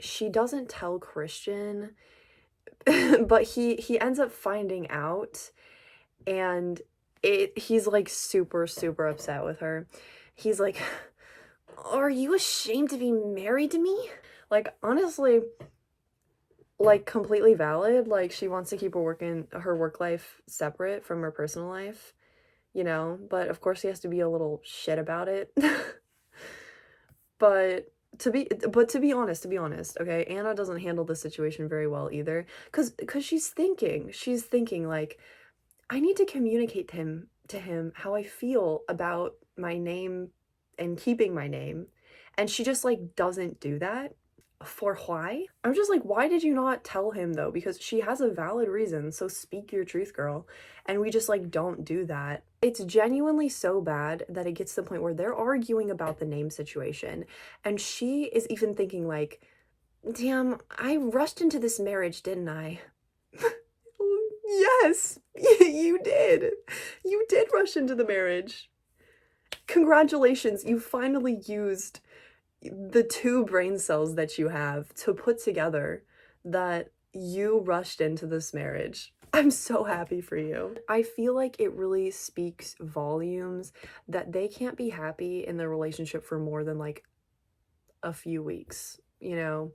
she doesn't tell Christian, but he ends up finding out, and he's like super upset with her. He's like, are you ashamed to be married to me? Like, honestly, like, completely valid. Like, she wants to keep her work life separate from her personal life, you know, but of course he has to be a little shit about it. But to be honest, okay, Anna doesn't handle the situation very well either, cause she's thinking like, I need to communicate to him how I feel about my name and keeping my name, and she just like doesn't do that. For why? I'm just like, why did you not tell him though? Because she has a valid reason, so speak your truth, girl. And we just like don't do that. It's genuinely so bad that it gets to the point where they're arguing about the name situation. And she is even thinking like, damn, I rushed into this marriage, didn't I? Yes, you did. You did rush into the marriage. Congratulations, you finally used the 2 brain cells that you have to put together that you rushed into this marriage. I'm so happy for you. I feel like it really speaks volumes that they can't be happy in their relationship for more than like a few weeks, you know,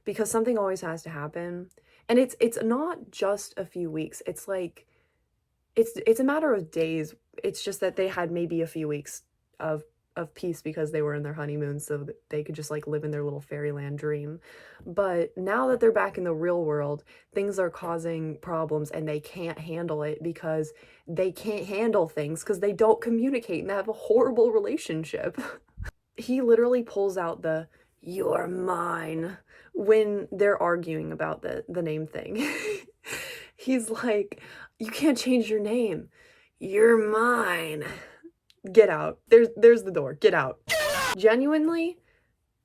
because something always has to happen. And it's not just a few weeks. It's like it's a matter of days. It's just that they had maybe a few weeks of peace because they were in their honeymoon, so that they could just like live in their little fairyland dream. But now that they're back in the real world, things are causing problems and they can't handle it because they can't handle things because they don't communicate and they have a horrible relationship. He literally pulls out the "you're mine" when they're arguing about the name thing. He's like, "You can't change your name. You're mine. Get out. There's the door. Get out." Genuinely,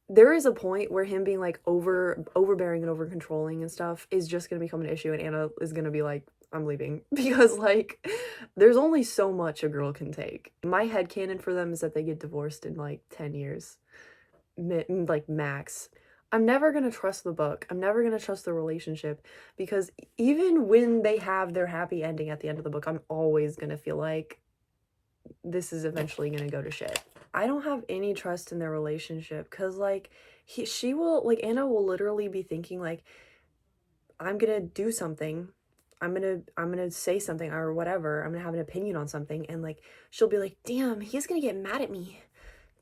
there is a point where him being like overbearing and over controlling and stuff is just gonna become an issue, and Anna is gonna be like, "I'm leaving," because like there's only so much a girl can take. My headcanon for them is that they get divorced in like 10 years, like max. I'm never gonna trust the book. I'm never gonna trust the relationship because even when they have their happy ending at the end of the book, I'm always gonna feel like this is eventually gonna go to shit. I don't have any trust in their relationship because like she will like Anna will literally be thinking like, I'm gonna do something. I'm gonna say something or whatever. I'm gonna have an opinion on something, and like she'll be like, damn, he's gonna get mad at me.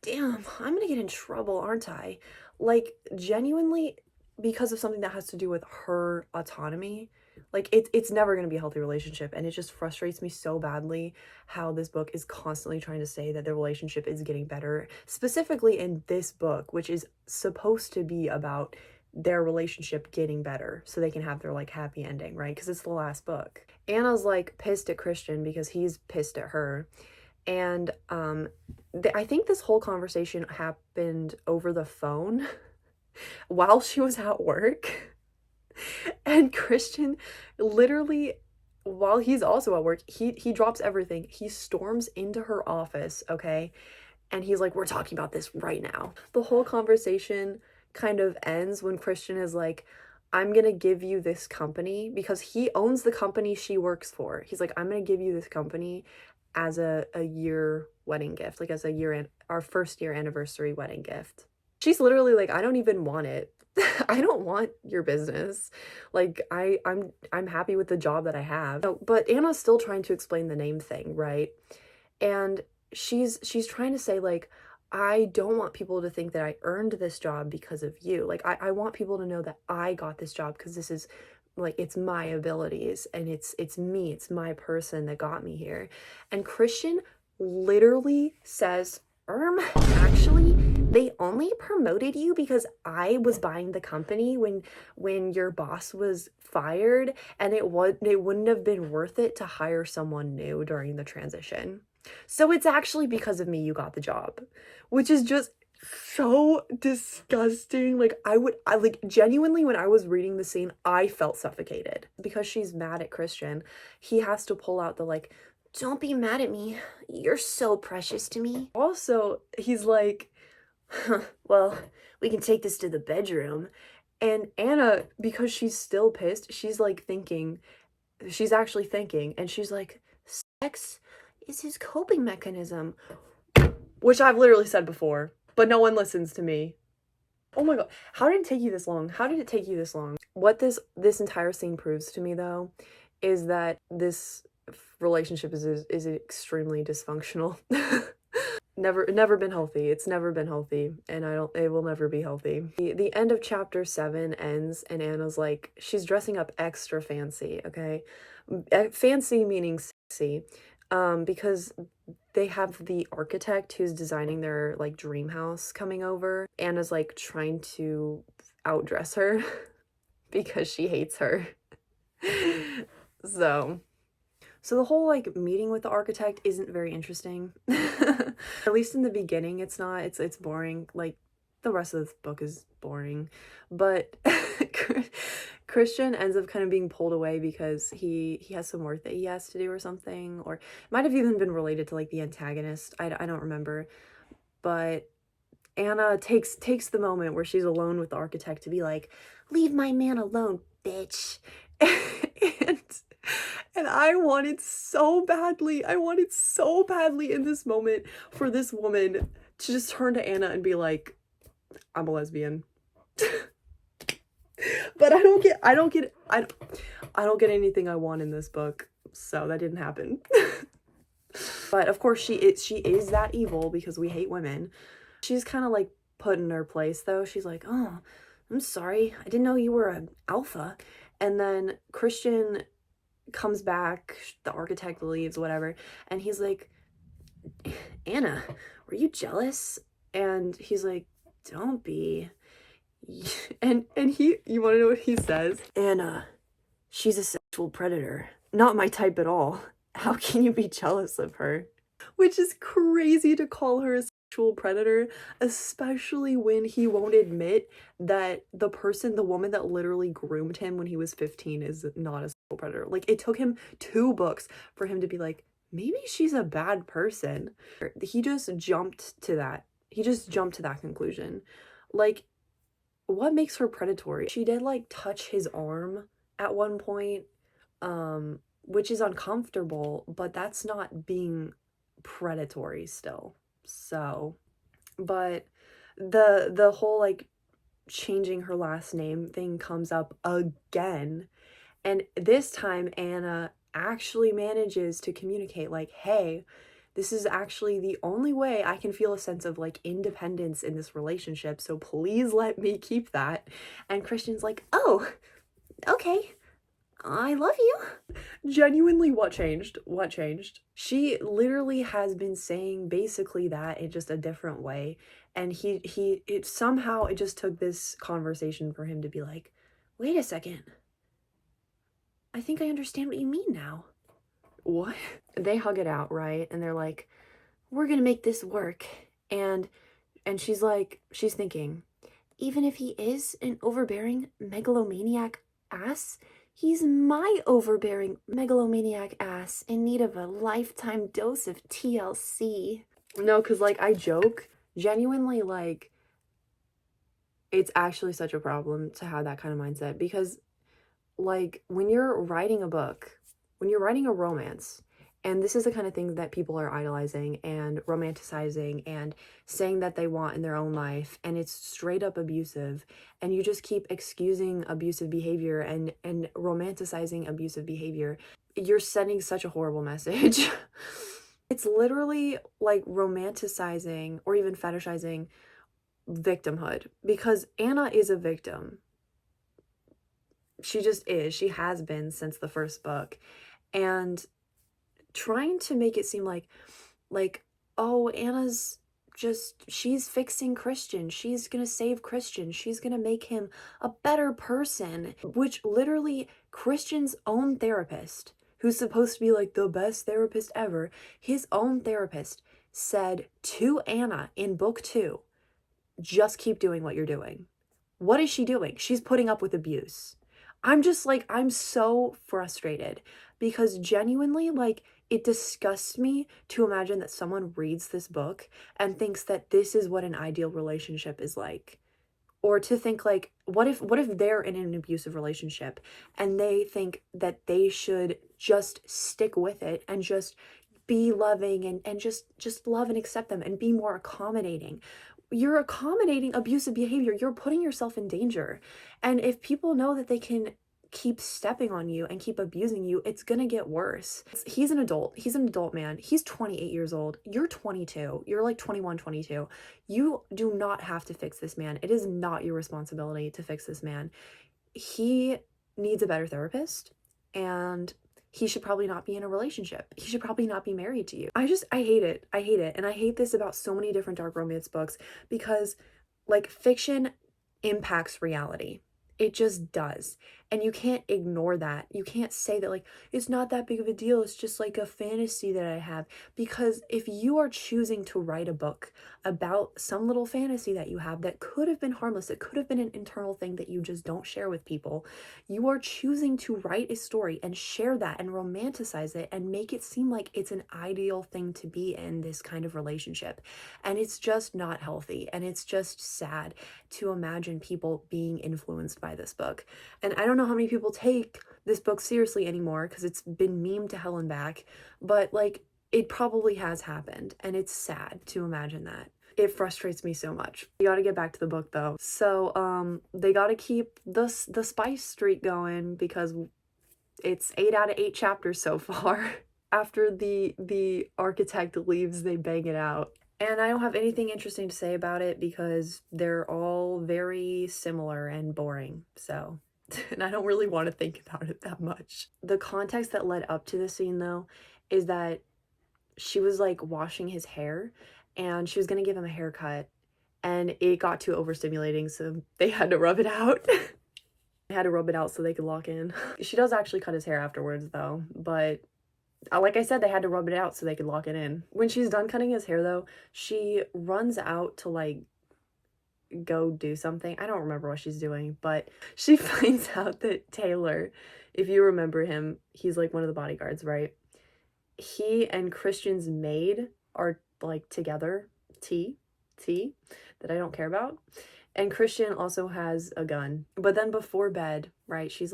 Damn, I'm gonna get in trouble, aren't I? Like genuinely because of something that has to do with her autonomy. Like it's never gonna be a healthy relationship, and it just frustrates me so badly how this book is constantly trying to say that the relationship is getting better, specifically in this book, which is supposed to be about their relationship getting better so they can have their like happy ending, right? Because it's the last book. Anna's like pissed at Christian because he's pissed at her. And I think this whole conversation happened over the phone while she was at work. And Christian literally, while he's also at work, he drops everything. He storms into her office, okay? And he's like, "We're talking about this right now." The whole conversation kind of ends when Christian is like, "I'm gonna give you this company," because he owns the company she works for. He's like, "I'm gonna give you this company as a year wedding gift, like as a our first year anniversary wedding gift." She's literally like, "I don't even want it. I don't want your business. Like I'm happy with the job that I have." No, but Anna's still trying to explain the name thing, right? And she's trying to say like, "I don't want people to think that I earned this job because of you. Like I want people to know that I got this job because this is like it's my abilities and it's me, it's my person that got me here." And Christian literally says, Actually, they only promoted you because I was buying the company when your boss was fired, and it wouldn't have been worth it to hire someone new during the transition. So it's actually because of me you got the job," which is just so disgusting. Like I like genuinely when I was reading the scene, I felt suffocated because she's mad at Christian. He has to pull out the like, "Don't be mad at me. You're so precious to me." Also, he's like, "Well, we can take this to the bedroom." And Anna, because she's still pissed, she's actually thinking, and she's like, "Sex is his coping mechanism," which I've literally said before, but no one listens to me. Oh my god, how did it take you this long? How did it take you this long? What this entire scene proves to me though is that this relationship is extremely dysfunctional. Never been healthy. It's never been healthy, and it will never be healthy. The end of chapter 7 ends and Anna's like she's dressing up extra fancy, okay? Fancy meaning sexy. Because they have the architect who's designing their like dream house coming over. Anna's like trying to outdress her because she hates her. So the whole like meeting with the architect isn't very interesting. At least in the beginning it's not. It's boring. Like the rest of the book is boring. But Christian ends up kind of being pulled away because he has some work that he has to do or something, or it might have even been related to like the antagonist. I don't remember. But Anna takes the moment where she's alone with the architect to be like, "Leave my man alone, bitch." and I wanted so badly in this moment for this woman to just turn to Anna and be like, "I'm a lesbian." But I don't get anything I want in this book, so that didn't happen. But of course she is that evil because we hate women. She's kind of like put in her place though. She's like, "Oh, I'm sorry. I didn't know you were an alpha." And then Christian comes back, the architect leaves, whatever, and he's like, "Anna, were you jealous?" And he's like, "Don't be." And you want to know what he says? "Anna, she's a sexual predator. Not my type at all. How can you be jealous of her?" Which is crazy to call her a sexual predator, especially when he won't admit that the woman that literally groomed him when he was 15 is not a sexual predator. Like, it took him 2 books for him to be like, maybe she's a bad person. He just jumped to that. He just jumped to that conclusion. Like, what makes her predatory? She did like touch his arm at one point, which is uncomfortable, but that's not being predatory still. So, but the whole like changing her last name thing comes up again, and this time Anna actually manages to communicate like, "Hey, this is actually the only way I can feel a sense of like independence in this relationship, so please let me keep that." And Christian's like, "Oh, okay. I love you." Genuinely, what changed? What changed? She literally has been saying basically that in just a different way. And it somehow, it just took this conversation for him to be like, "Wait a second. I think I understand what you mean now." What? They hug it out, right? And they're like, "We're gonna make this work." And she's like, she's thinking, even if he is an overbearing megalomaniac ass, he's my overbearing megalomaniac ass in need of a lifetime dose of TLC. No, because like I joke, genuinely, like it's actually such a problem to have that kind of mindset because like when you're writing a book, when you're writing a romance, and this is the kind of thing that people are idolizing and romanticizing and saying that they want in their own life, and it's straight up abusive, and you just keep excusing abusive behavior and romanticizing abusive behavior, you're sending such a horrible message. It's literally like romanticizing or even fetishizing victimhood because Anna is a victim. She just is. She has been since the first book. And trying to make it seem like, oh, Anna's just, she's fixing Christian. She's gonna save Christian. She's gonna make him a better person, which literally Christian's own therapist, who's supposed to be like the best therapist ever, his own therapist said to Anna in book 2, just keep doing what you're doing. What is she doing? She's putting up with abuse. I'm just like, I'm so frustrated because genuinely, like, it disgusts me to imagine that someone reads this book and thinks that this is what an ideal relationship is like. Or to think like, what if they're in an abusive relationship and they think that they should just stick with it and just be loving and just love and accept them and be more accommodating. You're accommodating abusive behavior. You're putting yourself in danger. And if people know that they can keep stepping on you and keep abusing you, it's gonna get worse. He's an adult. He's an adult man. He's 28 years old. You're 22. You're like 21, 22. You do not have to fix this man. It is not your responsibility to fix this man. He needs a better therapist, and he should probably not be in a relationship. He should probably not be married to you. I hate it. I hate it. And I hate this about so many different dark romance books because like fiction impacts reality. It just does. And you can't ignore that. You can't say that like, it's not that big of a deal. It's just like a fantasy that I have. Because if you are choosing to write a book about some little fantasy that you have that could have been harmless, it could have been an internal thing that you just don't share with people, you are choosing to write a story and share that and romanticize it and make it seem like it's an ideal thing to be in this kind of relationship. And it's just not healthy. And it's just sad to imagine people being influenced by this book. And I don't know how many people take this book seriously anymore because it's been memed to hell and back, but like it probably has happened, and it's sad to imagine that. It frustrates me so much. You gotta get back to the book though. So they gotta keep the spice streak going because it's 8 out of 8 chapters so far. After the architect leaves, they bang it out. And I don't have anything interesting to say about it because they're all very similar and boring. So, and I don't really want to think about it that much. The context that led up to this scene though is that she was like washing his hair and she was gonna give him a haircut and it got too overstimulating, so they had to rub it out. They had to rub it out so they could lock in. She does actually cut his hair afterwards though, but like I said, they had to rub it out so they could lock it in. When she's done cutting his hair though, she runs out to like go do something. I don't remember what she's doing, but she finds out that Taylor, if you remember him, he's like one of the bodyguards, right? He and Christian's maid are like together, T, that I don't care about. And Christian also has a gun. But then before bed, right, she's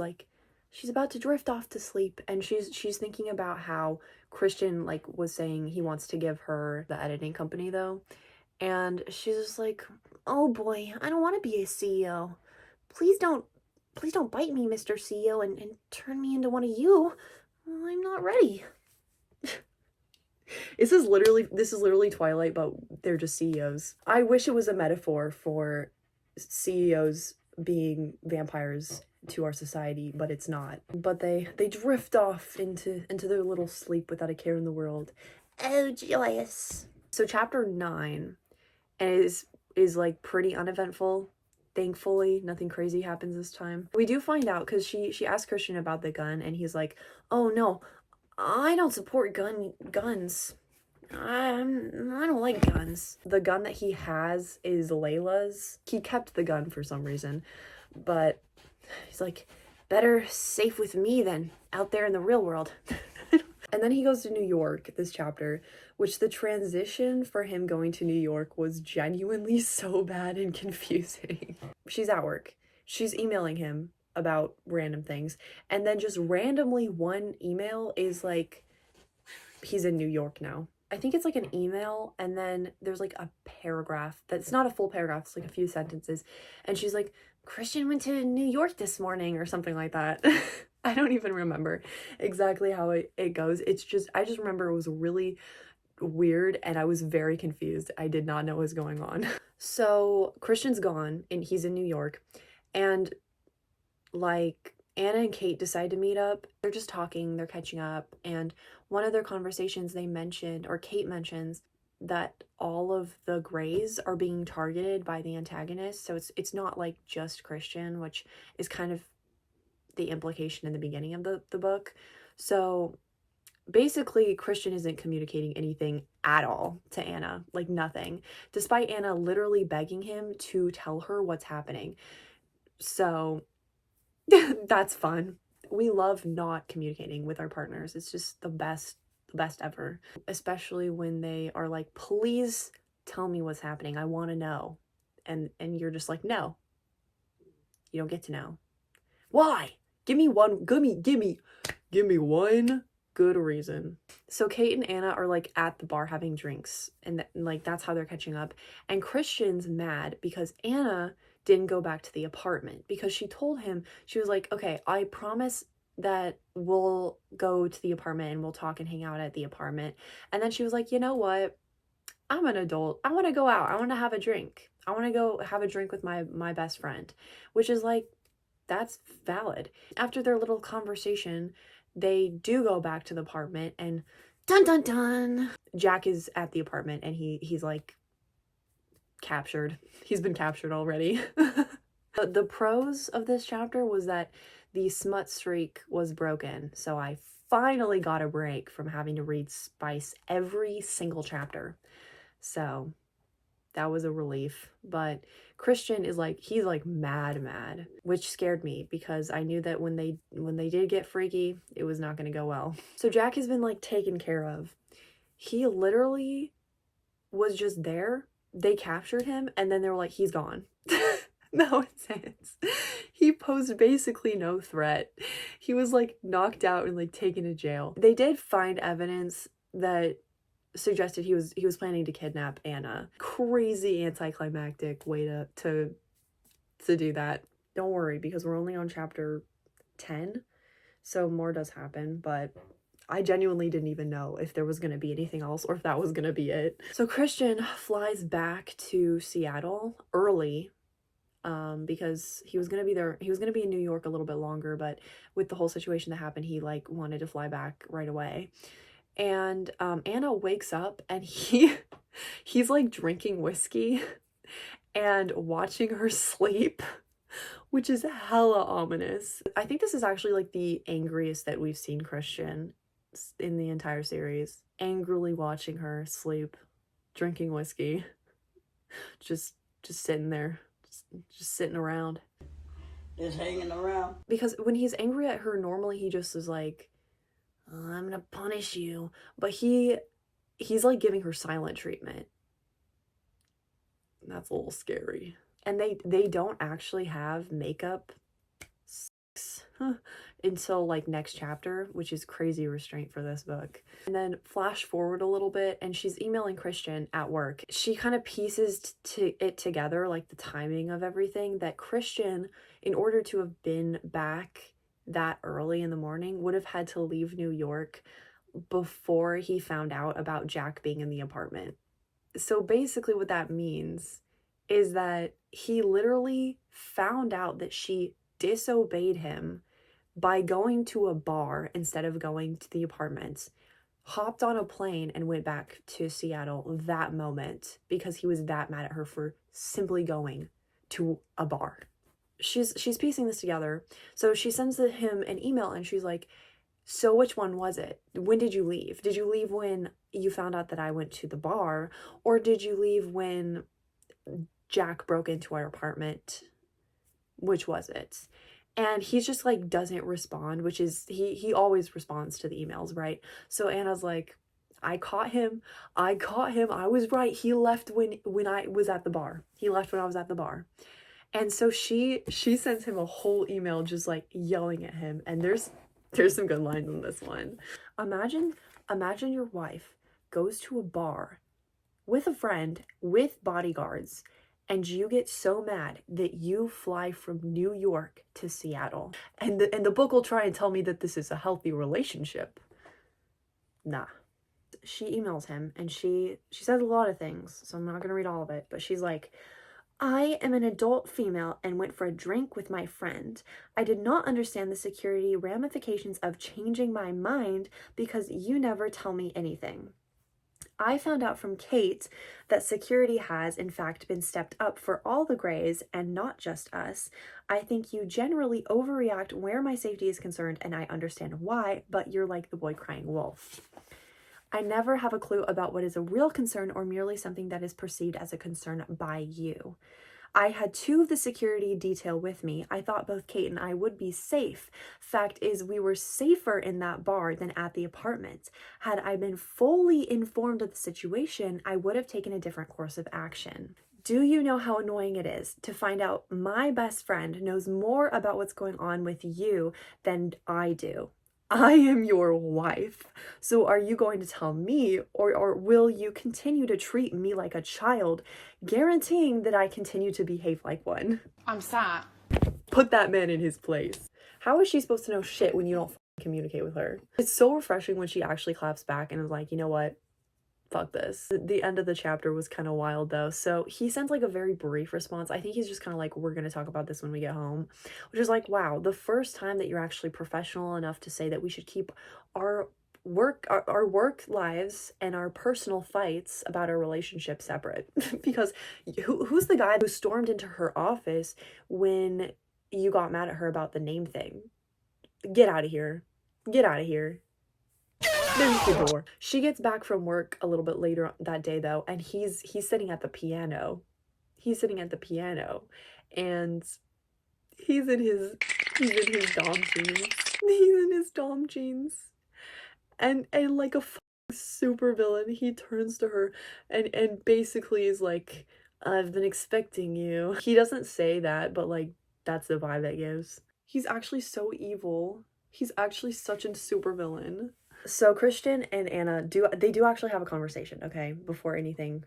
about to drift off to sleep and she's thinking about how Christian like was saying he wants to give her the editing company though. And she's just like, "Oh boy, I don't want to be a CEO. Please don't bite me, Mr. CEO, and turn me into one of you. I'm not ready." This is literally Twilight, but they're just CEOs. I wish it was a metaphor for CEOs being vampires to our society, but it's not. But they drift off into their little sleep without a care in the world. Oh, joyous. So chapter 9 is like pretty uneventful. Thankfully, nothing crazy happens this time. We do find out because she asked Christian about the gun and he's like, "Oh no, I don't support guns. I don't like guns." The gun that he has is Layla's. He kept the gun for some reason, but he's like, "Better safe with me than out there in the real world." And then he goes to New York this chapter, which the transition for him going to New York was genuinely so bad and confusing. She's at work. She's emailing him about random things. And then just randomly one email is like, he's in New York now. I think it's like an email and then there's like a paragraph that's not a full paragraph, it's like a few sentences. And she's like, "Christian went to New York this morning," or something like that. I don't even remember exactly how it goes. I just remember it was really weird and I was very confused. I did not know what was going on. So Christian's gone and he's in New York and like Anna and Kate decide to meet up. They're just talking, they're catching up, and one of their conversations they mentioned, or Kate mentions, that all of the Greys are being targeted by the antagonist. So it's not like just Christian, which is kind of the implication in the beginning of the book. So basically Christian isn't communicating anything at all to Anna, like nothing, despite Anna literally begging him to tell her what's happening. So that's fun. We love not communicating with our partners. It's just the best ever, especially when they are like, "Please tell me what's happening. I want to know." And you're just like, "No, you don't get to know." Why? Give me one good reason. So Kate and Anna are like at the bar having drinks and like that's how they're catching up. And Christian's mad because Anna didn't go back to the apartment because she told him, she was like, "Okay, I promise that we'll go to the apartment and we'll talk and hang out at the apartment." And then she was like, "You know what? I'm an adult. I want to go out. I want to have a drink. I want to go have a drink with my best friend," which is like, that's valid. After their little conversation, they do go back to the apartment and dun dun dun, Jack is at the apartment and he's like captured. He's been captured already. The pros of this chapter was that the smut streak was broken, so I finally got a break from having to read Spice every single chapter. So that was a relief. But Christian is like, he's like mad, which scared me because I knew that when they did get freaky, it was not going to go well. So Jack has been like taken care of. He literally was just there. They captured him and then they were like, "He's gone." No sense. He posed basically no threat. He was like knocked out and like taken to jail. They did find evidence that suggested he was planning to kidnap Anna. Crazy anticlimactic way to do that. Don't worry, because we're only on chapter 10, so more does happen, but I genuinely didn't even know if there was going to be anything else or if that was going to be it. So Christian flies back to Seattle early, because he was going to be there. He was going to be in New York a little bit longer, but with the whole situation that happened, he like wanted to fly back right away. And Anna wakes up and he's like drinking whiskey and watching her sleep, which is hella ominous. I think this is actually like the angriest that we've seen Christian in the entire series. Angrily watching her sleep, drinking whiskey, just sitting there, just sitting around. Just hanging around. Because when he's angry at her, normally he just is like, "Oh, I'm gonna punish you," but he's like giving her silent treatment. That's a little scary. And they don't actually have makeup sex until like next chapter, which is crazy restraint for this book. And then flash forward a little bit, and she's emailing Christian at work. She kind of pieces it together, like the timing of everything, that Christian, in order to have been back that early in the morning, would have had to leave New York before he found out about Jack being in the apartment. So basically what that means is that he literally found out that she disobeyed him by going to a bar instead of going to the apartment, hopped on a plane and went back to Seattle that moment because he was that mad at her for simply going to a bar. She's piecing this together. So she sends him an email and she's like, "So which one was it? When did you leave? Did you leave when you found out that I went to the bar, or did you leave when Jack broke into our apartment? Which was it?" And he's just like doesn't respond, which is he always responds to the emails, right? So Anna's like, I caught him. I was right. He left when I was at the bar. He left when I was at the bar." And so she sends him a whole email just like yelling at him, and there's some good lines in this one. Imagine your wife goes to a bar with a friend with bodyguards, and you get so mad that you fly from New York to Seattle. And the book will try and tell me that this is a healthy relationship. Nah. She emails him and she says a lot of things, so I'm not going to read all of it, but she's like, "I am an adult female and went for a drink with my friend. I did not understand the security ramifications of changing my mind because you never tell me anything. I found out from Kate that security has, in fact, been stepped up for all the Greys and not just us. I think you generally overreact where my safety is concerned, and I understand why, but you're like the boy crying wolf. I never have a clue about what is a real concern or merely something that is perceived as a concern by you. I had two of the security detail with me. I thought both Kate and I would be safe. Fact is, we were safer in that bar than at the apartment. Had I been fully informed of the situation, I would have taken a different course of action. Do you know how annoying it is to find out my best friend knows more about what's going on with you than I do? I am your wife. So are you going to tell me, or will you continue to treat me like a child, guaranteeing that I continue to behave like one? I'm sad. Put that man in his place. How is she supposed to know shit when you don't communicate with her? It's so refreshing when she actually claps back and is like, you know what? Fuck this. The end of the chapter was kind of wild though. So he sends like a very brief response. I think he's just kind of like, we're going to talk about this when we get home, which is like, wow, the first time that you're actually professional enough to say that we should keep our work lives and our personal fights about our relationship separate. Because who's the guy who stormed into her office when you got mad at her about the name thing? Get out of here. Get out of here. There's the door. She gets back from work a little bit later that day though, and he's sitting at the piano. He's sitting at the piano, and he's in his Dom jeans. He's in his Dom jeans. And like a super villain, he turns to her and basically is like, "I've been expecting you." He doesn't say that, but like that's the vibe that gives. He's actually so evil. He's actually such a super villain. So Christian and Anna do actually have a conversation, okay, before anything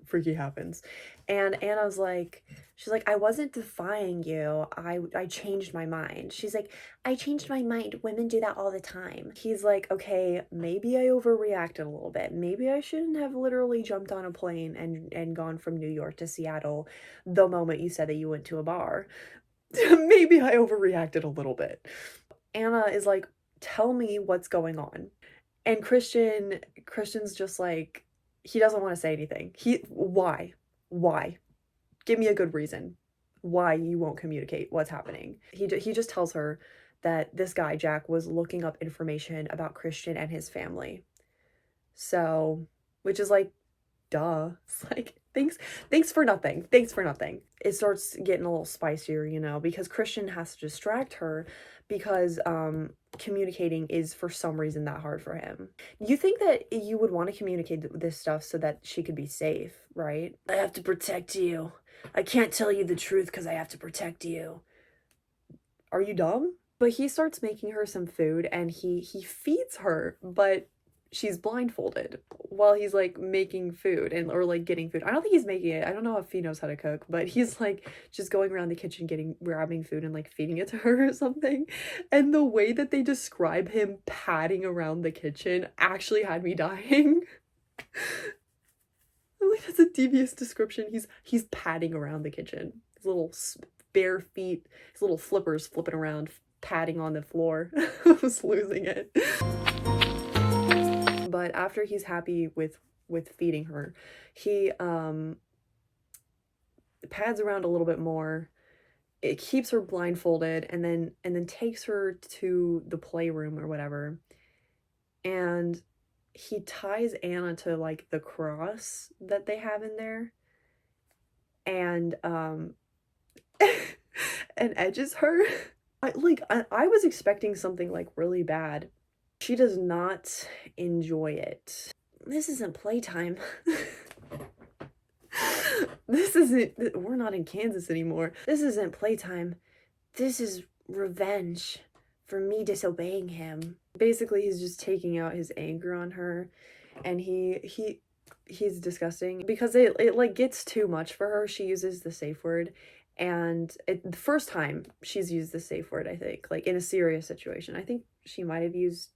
freaky happens. And Anna's like, she's like, I wasn't defying you. I changed my mind. She's like, I changed my mind. Women do that all the time. He's like, okay, maybe I overreacted a little bit. Maybe I shouldn't have literally jumped on a plane and gone from New York to Seattle the moment you said that you went to a bar. Maybe I overreacted a little bit. Anna is like, tell me what's going on. And Christian's just like, he doesn't want to say anything. Why? Why? Give me a good reason why you won't communicate what's happening. He just tells her that this guy, Jack, was looking up information about Christian and his family. So, which is like, duh. It's like, thanks for nothing. Thanks for nothing. It starts getting a little spicier, you know, because Christian has to distract her because communicating is for some reason that hard for him. You think that you would want to communicate this stuff so that she could be safe, right? I have to protect you. I can't tell you the truth because I have to protect you. Are you dumb? But he starts making her some food and he feeds her, but she's blindfolded while he's like making food or like getting food. I don't think he's making it. I don't know if he knows how to cook, but he's like just going around the kitchen grabbing food and like feeding it to her or something. And the way that they describe him padding around the kitchen actually had me dying. Like, that's a devious description. He's padding around the kitchen. His little bare feet, his little flippers flipping around, padding on the floor. I was losing it. But after he's happy with feeding her, he pads around a little bit more. It keeps her blindfolded and then takes her to the playroom or whatever. And he ties Anna to like the cross that they have in there. And and edges her. I was expecting something like really bad. She does not enjoy it. This isn't playtime. We're not in Kansas anymore. This isn't playtime. This is revenge for me disobeying him. Basically, he's just taking out his anger on her, and he's disgusting because it like gets too much for her. She uses the safe word, and the first time she's used the safe word, I think, like in a serious situation. I think she might have used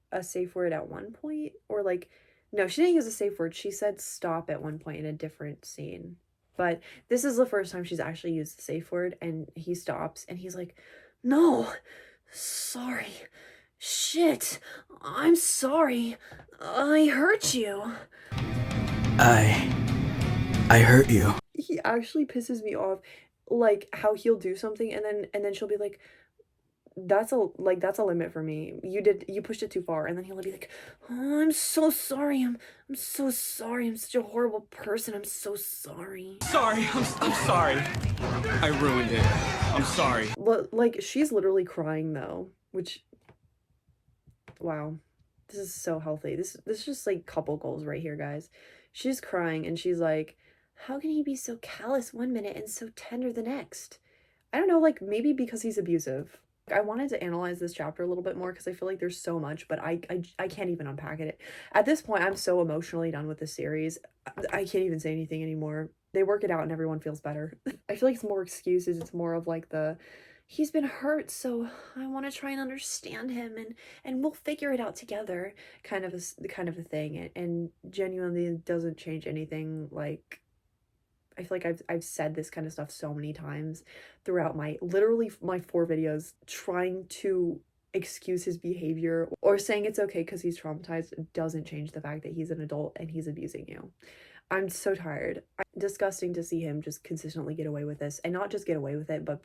a safe word at one point, or like, no, she didn't use a safe word. She said stop at one point in a different scene. But this is the first time she's actually used the safe word, and he stops and he's like, no, sorry, shit, I'm sorry, I hurt you. I hurt you. He actually pisses me off, like how he'll do something and then she'll be like, that's a limit for me. You pushed it too far. And then he'll be like, oh, I'm so sorry. I'm so sorry. I'm such a horrible person. I'm so sorry. Sorry, I'm sorry. I ruined it. I'm sorry. Like, she's literally crying though, which, wow, this is so healthy. This is just like couple goals right here, guys. She's crying and she's like, how can he be so callous one minute and so tender the next? I don't know, like maybe because he's abusive. I wanted to analyze this chapter a little bit more because I feel like there's so much, but I can't even unpack it. At this point, I'm so emotionally done with this series. I can't even say anything anymore. They work it out and everyone feels better. I feel like it's more excuses. It's more of like he's been hurt, so I want to try and understand him and we'll figure it out together kind of a thing. And genuinely doesn't change anything. Like, I feel like I've said this kind of stuff so many times throughout literally my 4 videos, trying to excuse his behavior or saying it's okay because he's traumatized doesn't change the fact that he's an adult and he's abusing you. I'm so tired. Disgusting to see him just consistently get away with this, and not just get away with it, but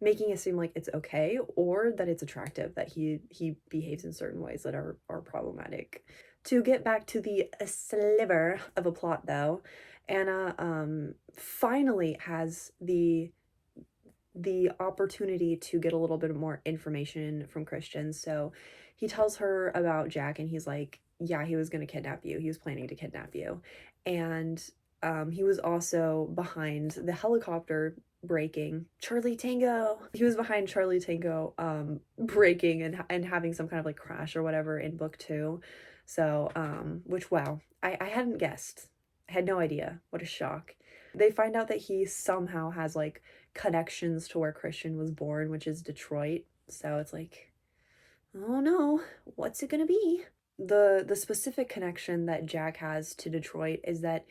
making it seem like it's okay or that it's attractive that he behaves in certain ways that are problematic. To get back to the sliver of a plot though, Anna finally has the opportunity to get a little bit more information from Christian. So he tells her about Jack and he's like, yeah, he was going to kidnap you. He was planning to kidnap you. And he was also behind the helicopter breaking. Charlie Tango. He was behind Charlie Tango breaking and having some kind of like crash or whatever in book 2. So, which wow, I hadn't guessed. I had no idea. What a shock. They find out that he somehow has like connections to where Christian was born, which is Detroit. So it's like, oh no, what's it gonna be? The specific connection that Jack has to Detroit is that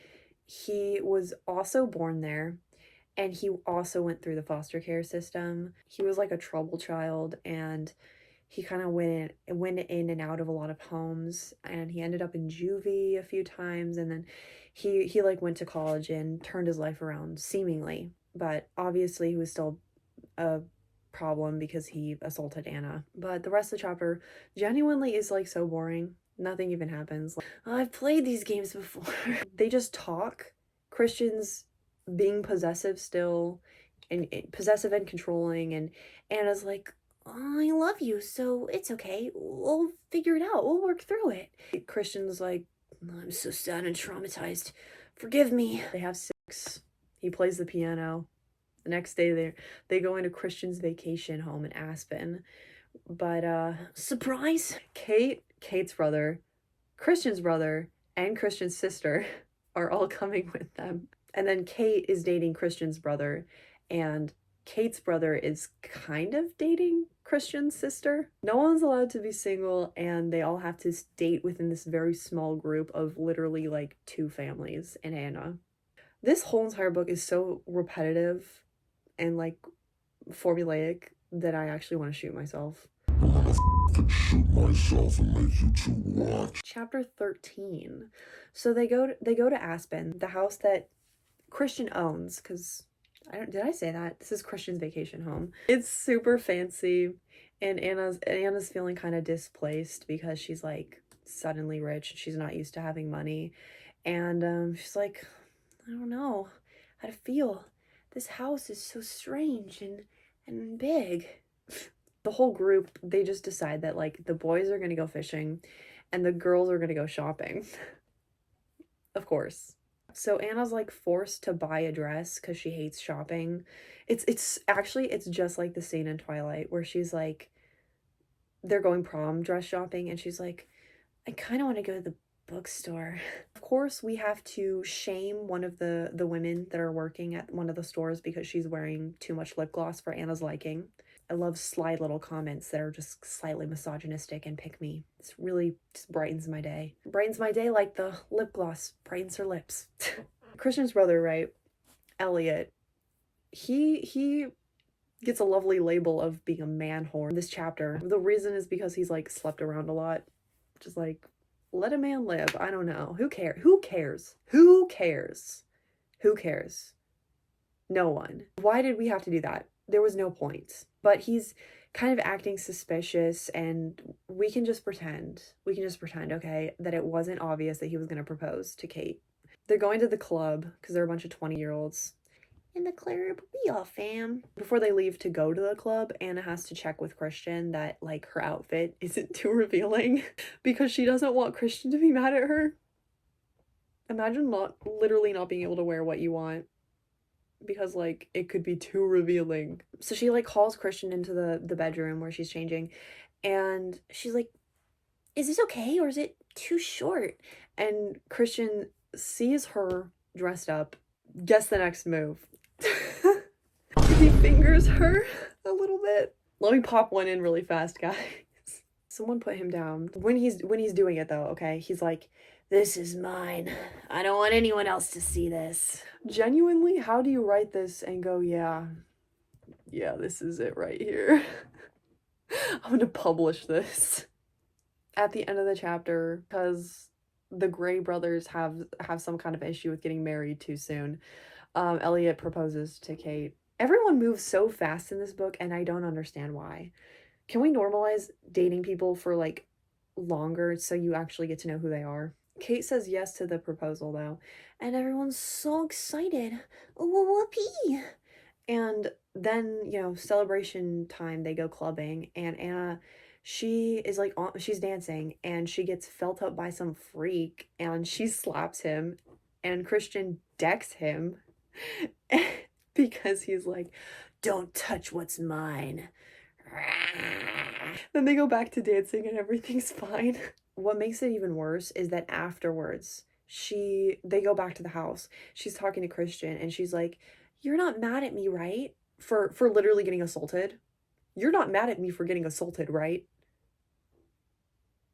he was also born there and he also went through the foster care system. He was like a trouble child and he kind of went in and out of a lot of homes, and he ended up in juvie a few times, and then he like went to college and turned his life around seemingly, but obviously he was still a problem because he assaulted Anna. But the rest of the chapter genuinely is like so boring. Nothing even happens. Like, I've played these games before. They just talk. Christian's being possessive still, and possessive and controlling, and Anna's like, I love you, so it's okay. We'll figure it out. We'll work through it. Christian's like, I'm so sad and traumatized. Forgive me. They have sex. He plays the piano. The next day they go into Christian's vacation home in Aspen. But surprise! Kate's brother, Christian's brother, and Christian's sister are all coming with them. And then Kate is dating Christian's brother, and Kate's brother is kind of dating Christian's sister. No one's allowed to be single, and they all have to date within this very small group of literally like 2 families in Anna. This whole entire book is so repetitive and like formulaic that I actually want to shoot myself. I'm gonna shoot myself and make you 2 watch. Chapter 13. So they go to Aspen, the house that Christian owns, because did I say that? This is Christian's vacation home. It's super fancy, and Anna's feeling kind of displaced because she's like suddenly rich and she's not used to having money, and she's like, I don't know how to feel. This house is so strange and big. The whole group, they just decide that like the boys are gonna go fishing and the girls are gonna go shopping. Of course. So Anna's like forced to buy a dress because she hates shopping. It's actually just like the scene in Twilight where she's like, they're going prom dress shopping and she's like, I kind of want to go to the bookstore. Of course, we have to shame one of the women that are working at one of the stores because she's wearing too much lip gloss for Anna's liking. I love sly little comments that are just slightly misogynistic and pick me. It's really just brightens my day. Brightens my day like the lip gloss brightens her lips. Christian's brother, right? Elliot. He gets a lovely label of being a man whore in this chapter. The reason is because he's like slept around a lot. Just like, let a man live. I don't know. Who cares? Who cares? Who cares? Who cares? No one. Why did we have to do that? There was no point. But he's kind of acting suspicious, and we can just pretend, okay, that it wasn't obvious that he was going to propose to Kate. They're going to the club because they're a bunch of 20-year-olds. In the club, we all fam. Before they leave to go to the club, Anna has to check with Christian that like her outfit isn't too revealing because she doesn't want Christian to be mad at her. Imagine literally not being able to wear what you want because like it could be too revealing. So she like calls Christian into the bedroom where she's changing, and she's like, is this okay or is it too short? And Christian sees her dressed up. Guess the next move. He fingers her a little bit. Let me pop one in really fast, guys. Someone put him down. When he's doing it though, okay, he's like, this is mine. I don't want anyone else to see this. Genuinely, how do you write this and go, yeah, this is it right here. I'm gonna publish this. At the end of the chapter, because the Gray brothers have some kind of issue with getting married too soon, Elliot proposes to Kate. Everyone moves so fast in this book, and I don't understand why. Can we normalize dating people for like longer so you actually get to know who they are? Kate says yes to the proposal though, and everyone's so excited. Whoopee! And then, celebration time, they go clubbing, and Anna, she is like, she's dancing, and she gets felt up by some freak, and she slaps him, and Christian decks him. because he's like, don't touch what's mine. Then they go back to dancing and everything's fine. What makes it even worse is that afterwards, they go back to the house. She's talking to Christian and she's like, "You're not mad at me, right? For literally getting assaulted. You're not mad at me for getting assaulted, right?"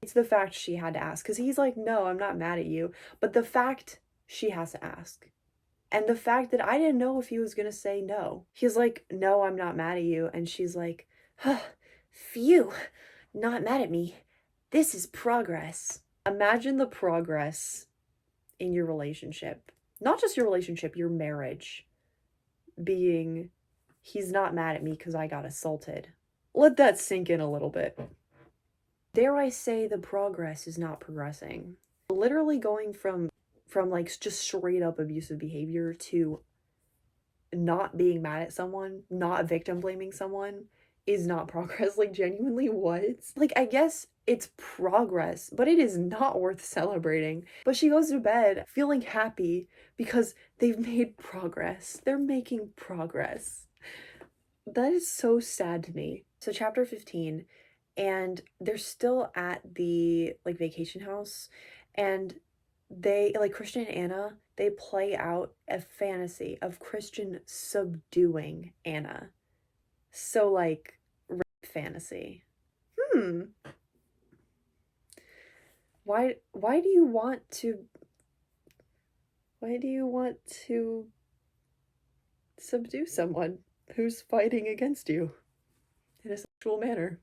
It's the fact she had to ask, because he's like, "No, I'm not mad at you." But the fact she has to ask. And the fact that I didn't know if he was gonna say no. He's like, "No, I'm not mad at you." And she's like, huh, phew, not mad at me. This is progress. Imagine the progress in your relationship. Not just your relationship, your marriage. Being, he's not mad at me because I got assaulted. Let that sink in a little bit. Dare I say the progress is not progressing. Literally going from like just straight up abusive behavior to not being mad at someone, not victim blaming someone is not progress. Like, genuinely, what? Like, I guess it's progress, but it is not worth celebrating. But she goes to bed feeling happy because they've made progress. They're making progress. That is so sad to me. So chapter 15, and they're still at the like vacation house, and they like Christian and Anna, they play out a fantasy of Christian subduing Anna. So like rape fantasy. Hmm. Why do you want to subdue someone who's fighting against you in a sexual manner?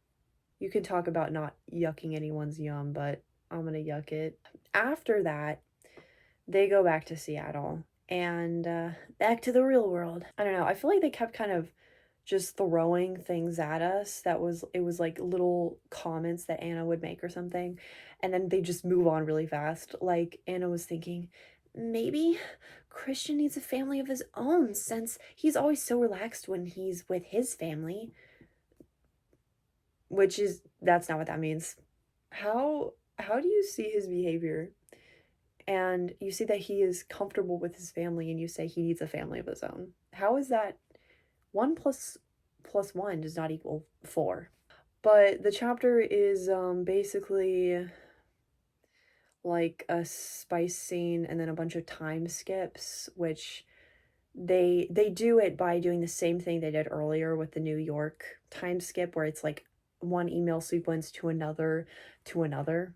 You can talk about not yucking anyone's yum, but I'm gonna yuck it. After that, they go back to Seattle and back to the real world. I don't know. I feel like they kept kind of just throwing things at us it was like little comments that Anna would make or something, and then they just move on really fast. Like Anna was thinking, maybe Christian needs a family of his own since he's always so relaxed when he's with his family. Which is, that's not what that means. How do you see his behavior and you see that he is comfortable with his family and you say he needs a family of his own? How is that 1 plus 1 does not equal 4? But the chapter is basically like a spice scene and then a bunch of time skips, which they do it by doing the same thing they did earlier with the New York time skip, where it's like one email sequence to another to another.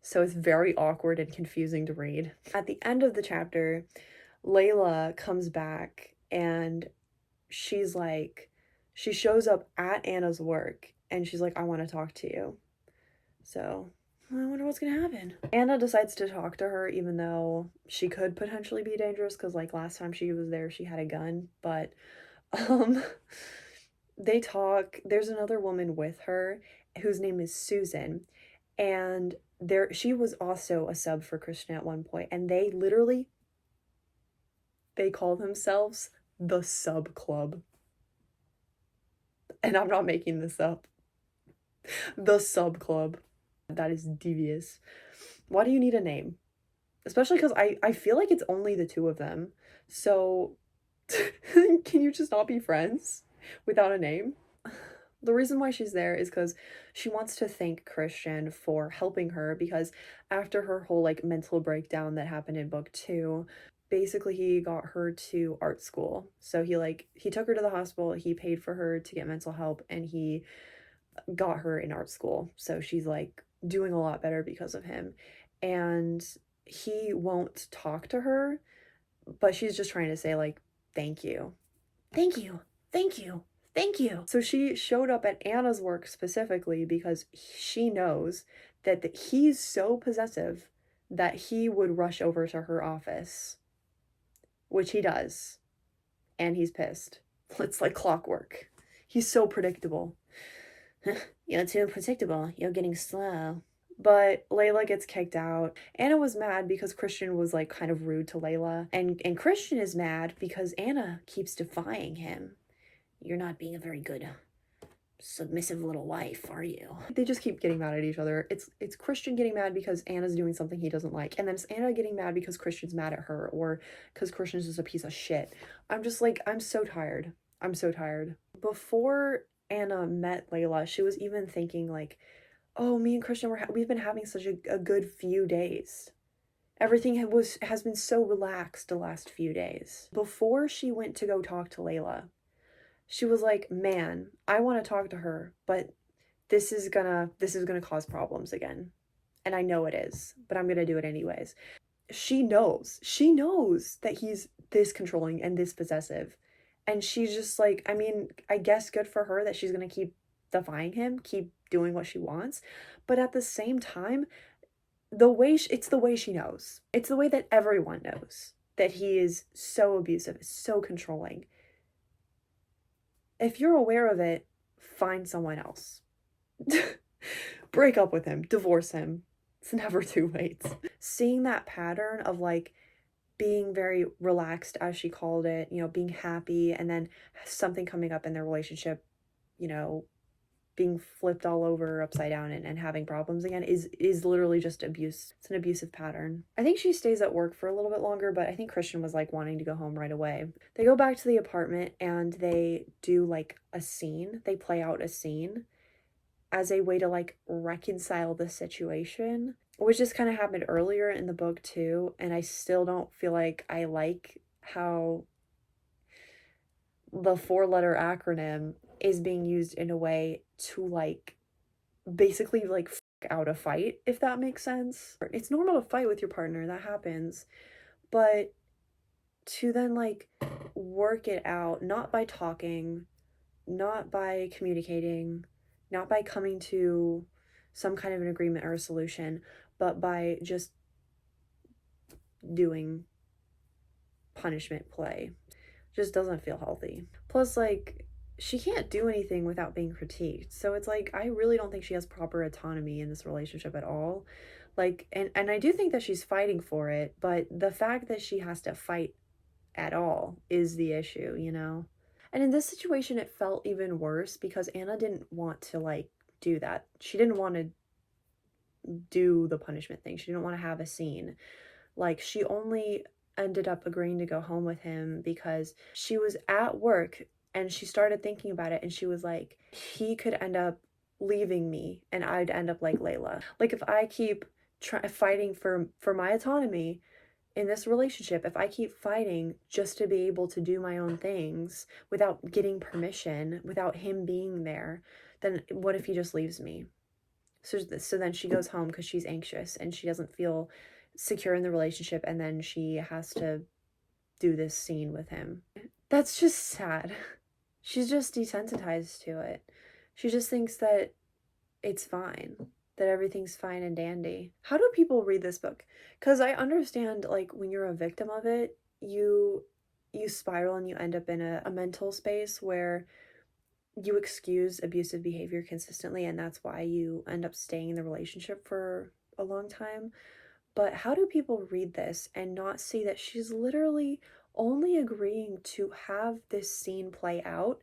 So it's very awkward and confusing to read. At the end of the chapter, Layla comes back and she's like, she shows up at Anna's work and she's like, "I want to talk to you." So I wonder what's gonna happen. Anna decides to talk to her even though she could potentially be dangerous, because like last time she was there she had a gun. But they talk. There's another woman with her whose name is Susan, and she was also a sub for Christian at one point, and they call themselves the Sub Club. And I'm not making this up. The Sub Club. That is devious. Why do you need a name? Especially because I feel like it's only the two of them. So can you just not be friends without a name? The reason why she's there is because she wants to thank Christian for helping her, because after her whole like mental breakdown that happened in book 2, basically he got her to art school. So he took her to the hospital, he paid for her to get mental help, and he got her in art school. So she's like doing a lot better because of him. And he won't talk to her, but she's just trying to say like, thank you. Thank you. Thank you. Thank you. So she showed up at Anna's work specifically because she knows that he's so possessive that he would rush over to her office, which he does. And he's pissed. It's like clockwork. He's so predictable. You're too predictable. You're getting slow. But Layla gets kicked out. Anna was mad because Christian was like kind of rude to Layla. And Christian is mad because Anna keeps defying him. You're not being a very good submissive little wife are you? They just keep getting mad at each other. It's Christian getting mad because Anna's doing something he doesn't like, and then it's Anna getting mad because Christian's mad at her, or because Christian's just a piece of shit. I'm just like, I'm so tired. I'm so tired. Before Anna met Layla, she was even thinking like, oh, me and Christian we've been having such a good few days. Everything has been so relaxed the last few days. Before she went to go talk to Layla, she was like, man, I want to talk to her, but this is gonna cause problems again. And I know it is, but I'm gonna do it anyways. She knows that he's this controlling and this possessive. And she's just like, I mean, I guess good for her that she's gonna keep defying him, keep doing what she wants. But at the same time, it's the way she knows. It's the way that everyone knows that he is so abusive, so controlling. If you're aware of it, find someone else. Break up with him, divorce him. It's never too late. Seeing that pattern of like being very relaxed, as she called it, you know, being happy, and then something coming up in their relationship, you know, being flipped all over upside down and having problems again is literally just abuse. It's an abusive pattern. I think she stays at work for a little bit longer, but I think Christian was like wanting to go home right away. They go back to the apartment and they do like a scene. They play out a scene as a way to like reconcile the situation, which just kind of happened earlier in the book too, and I still don't feel like I like how the 4-letter acronym is being used in a way to like basically like out a fight, if that makes sense. It's normal to fight with your partner, that happens, but to then like work it out, not by talking, not by communicating, not by coming to some kind of an agreement or a solution, but by just doing punishment play, just doesn't feel healthy. Plus, like, she can't do anything without being critiqued. So it's like, I really don't think she has proper autonomy in this relationship at all. Like, and I do think that she's fighting for it, but the fact that she has to fight at all is the issue, you know? And in this situation, it felt even worse because Anna didn't want to, like, do that. She didn't want to do the punishment thing. She didn't want to have a scene. Like, she only ended up agreeing to go home with him because she was at work and she started thinking about it and she was like, he could end up leaving me and I'd end up like Layla. Like, if I keep fighting for my autonomy in this relationship, if I keep fighting just to be able to do my own things without getting permission, without him being there, then what if he just leaves me? So then she goes home because she's anxious and she doesn't feel secure in the relationship, and then she has to do this scene with him. That's just sad. She's just desensitized to it. She just thinks that it's fine, that everything's fine and dandy. How do people read this book? Because I understand, like, when you're a victim of it, you spiral and you end up in a mental space where you excuse abusive behavior consistently, and that's why you end up staying in the relationship for a long time. But how do people read this and not see that she's literally only agreeing to have this scene play out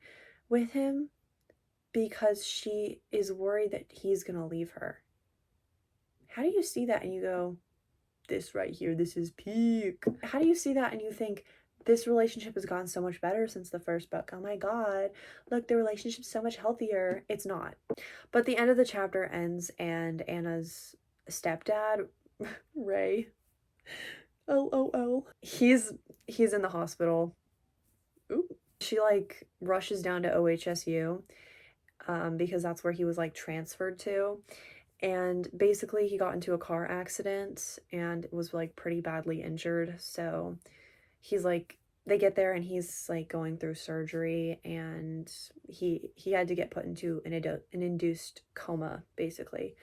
with him because she is worried that he's gonna leave her? How do you see that and you go, this right here, this is peak? How do you see that and you think, this relationship has gone so much better since the first book? Oh my god, look, the relationship's so much healthier. It's not. But the end of the chapter ends and Anna's stepdad, Ray, LOL, he's in the hospital. Ooh. She like rushes down to OHSU because that's where he was like transferred to. And basically he got into a car accident and was like pretty badly injured. So he's like, they get there and he's like going through surgery, and he had to get put into an induced coma basically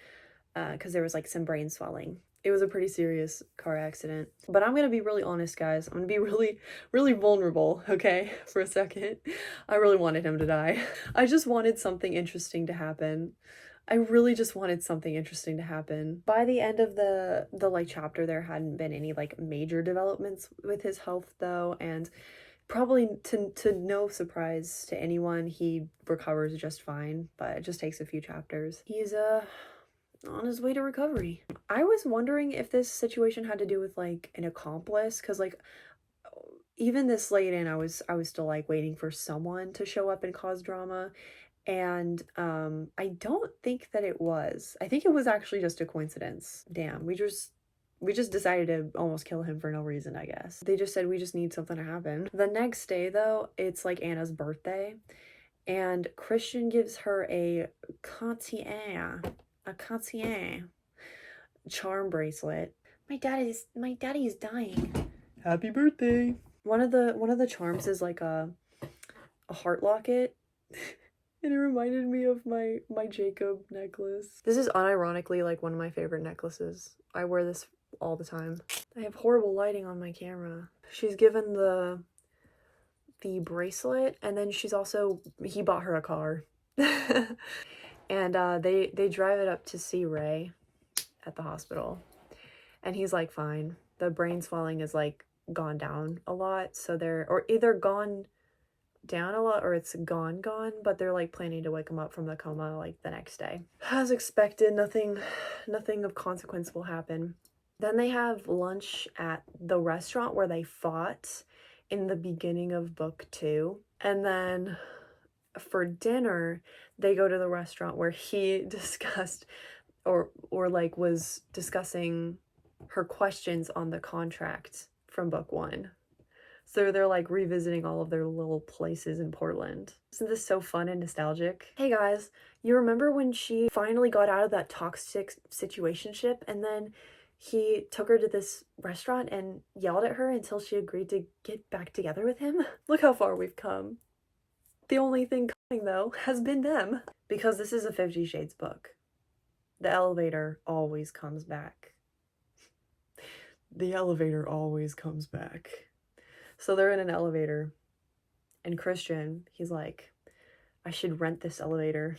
because there was like some brain swelling. It was a pretty serious car accident. But I'm gonna be really honest, guys. I'm gonna be really, really vulnerable, okay, for a second. I really wanted him to die. I just wanted something interesting to happen. I really just wanted something interesting to happen. By the end of the like chapter, there hadn't been any like major developments with his health though, and Probably to no surprise to anyone, he recovers just fine, but it just takes a few chapters. He's on his way to recovery. I was wondering if this situation had to do with like an accomplice, because like even this late in, I was still like waiting for someone to show up and cause drama. And I don't think that it was. I think it was actually just a coincidence. Damn, we just decided to almost kill him for no reason, I guess. They just said we just need something to happen. The next day though, it's like Anna's birthday, and Christian gives her a Cartier charm bracelet. My daddy is dying. Happy birthday. One of the charms is like a heart locket. And it reminded me of my Jacob necklace. This is unironically like one of my favorite necklaces. I wear this all the time. I have horrible lighting on my camera. She's given the bracelet, and then he bought her a car. And they drive it up to see Ray at the hospital. And he's like fine. The brain swelling is like gone down a lot, so or either gone down a lot or it's gone, but they're like planning to wake him up from the coma like the next day. As expected, nothing of consequence will happen. Then they have lunch at the restaurant where they fought in the beginning of book 2. And then for dinner, they go to the restaurant where he discussed or like was discussing her questions on the contract from book 1. So they're like revisiting all of their little places in Portland. Isn't this so fun and nostalgic? Hey guys, you remember when she finally got out of that toxic situationship and then he took her to this restaurant and yelled at her until she agreed to get back together with him? Look how far we've come. The only thing coming though has been them. Because this is a 50 Shades book. The elevator always comes back. The elevator always comes back. So they're in an elevator, and Christian, he's like, I should rent this elevator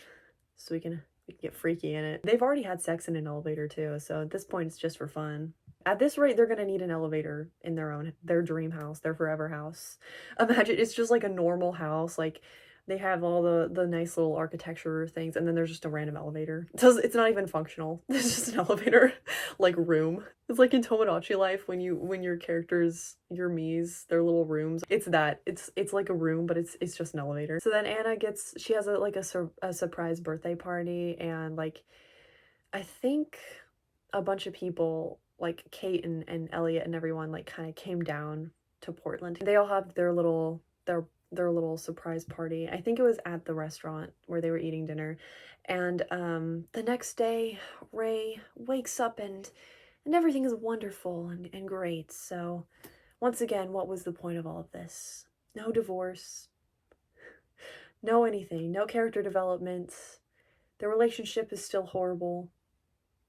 so we can get freaky in it. They've already had sex in an elevator too, so at this point it's just for fun. At this rate, they're gonna need an elevator in their dream house, their forever house. Imagine it's just like a normal house, like they have all the nice little architecture things, and then there's just a random elevator. It's not even functional. It's just an elevator, like room. It's like in Tomodachi Life when your characters, your Miis, their little rooms. It's that. It's like a room, but it's just an elevator. So then Anna she has a surprise birthday party, and like I think a bunch of people like Kate and Elliot and everyone like kind of came down to Portland. They all have their little surprise party. I think it was at the restaurant where they were eating dinner. And the next day, Ray wakes up and everything is wonderful and great. So once again, what was the point of all of this? No divorce, no anything, no character development. The relationship is still horrible.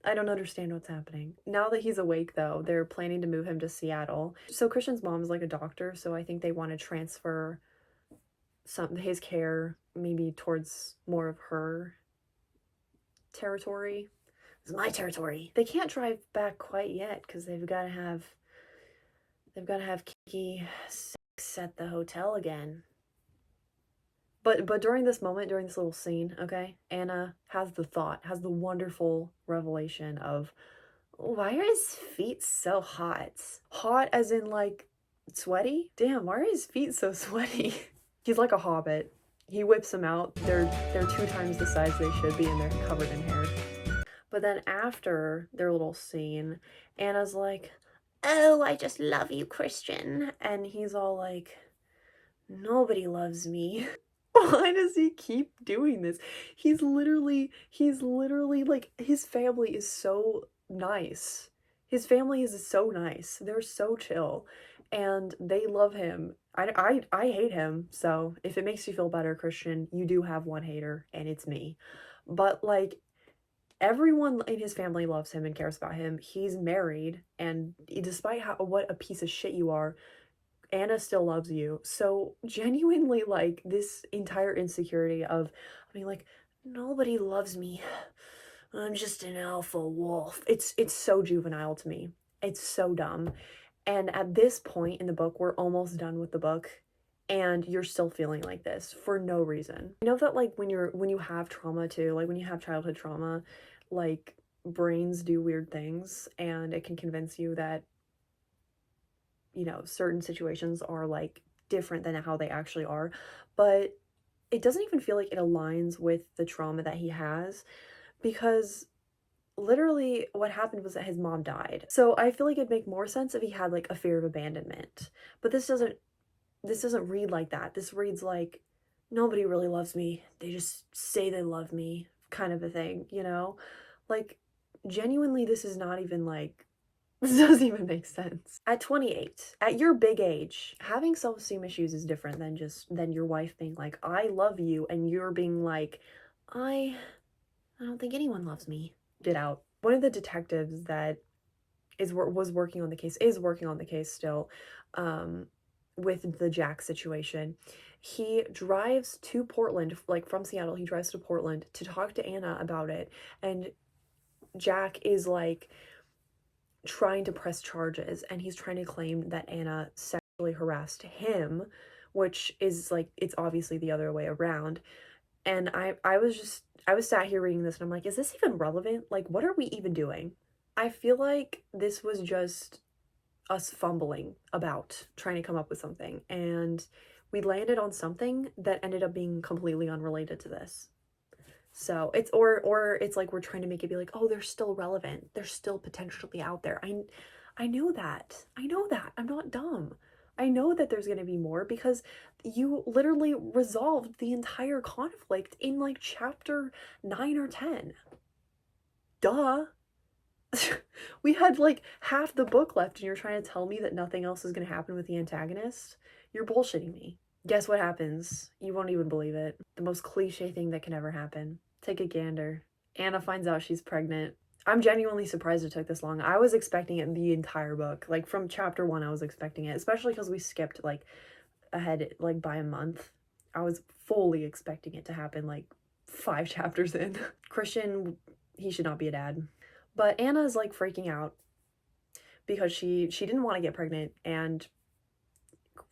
I don't understand what's happening. Now that he's awake, though, they're planning to move him to Seattle. So Christian's mom is like a doctor, so I think they want to transfer his care maybe towards more of her territory. It's my territory. They can't drive back quite yet because they've got to have Kiki sex at the hotel again. But during this moment, during this little scene, okay, Anna has the wonderful revelation of, why are his feet so hot? Hot as in like sweaty? Damn, why are his feet so sweaty? He's like a hobbit. He whips them out. They're 2 times the size they should be, and they're covered in hair. But then after their little scene, Anna's like, oh, I just love you, Christian. And he's all like, nobody loves me. Why does he keep doing this? He's literally like, his family is so nice. His family is so nice. They're so chill. And they love him. I hate him, so if it makes you feel better, Christian, you do have one hater, and it's me. But like, everyone in his family loves him and cares about him. He's married, and despite what a piece of shit you are, Anna still loves you. So genuinely, like, this entire insecurity of, I mean, like, nobody loves me. I'm just an alpha wolf. It's so juvenile to me. It's so dumb. And at this point in the book, we're almost done with the book, and you're still feeling like this for no reason. I know that like when you have trauma too, like when you have childhood trauma, like brains do weird things and it can convince you that, you know, certain situations are like different than how they actually are, but it doesn't even feel like it aligns with the trauma that he has, because literally what happened was that his mom died. So I feel like it'd make more sense if he had like a fear of abandonment. But this doesn't read like that. This reads like nobody really loves me. They just say they love me kind of a thing, you know? Like genuinely this is not even like this doesn't even make sense. At 28, at your big age, having self-esteem issues is different than your wife being like, "I love you," and you're being like, I don't think anyone loves me." Get out. One of the detectives that was working on the case, is working on the case still, with the Jack situation. He drives to Portland, like from Seattle, he drives to Portland to talk to Anna about it, and Jack is like trying to press charges, and he's trying to claim that Anna sexually harassed him, which is like, it's obviously the other way around. And I was sat here reading this and I'm like, is this even relevant? Like, what are we even doing? I feel like this was just us fumbling about trying to come up with something, and we landed on something that ended up being completely unrelated to this. So it's or it's like we're trying to make it be like, oh, they're still relevant. They're still potentially out there. I know that. I know that. I'm not dumb. I know that there's going to be more because you literally resolved the entire conflict in like chapter 9 or 10. Duh. We had like half the book left and you're trying to tell me that nothing else is going to happen with the antagonist? You're bullshitting me. Guess what happens? You won't even believe it. The most cliche thing that can ever happen. Take a gander. Anna finds out she's pregnant. I'm genuinely surprised it took this long. I was expecting it the entire book. Like from chapter 1, I was expecting it, especially because we skipped like ahead like by a month. I was fully expecting it to happen like 5 chapters in. Christian, he should not be a dad. But Anna is like freaking out because she didn't want to get pregnant, and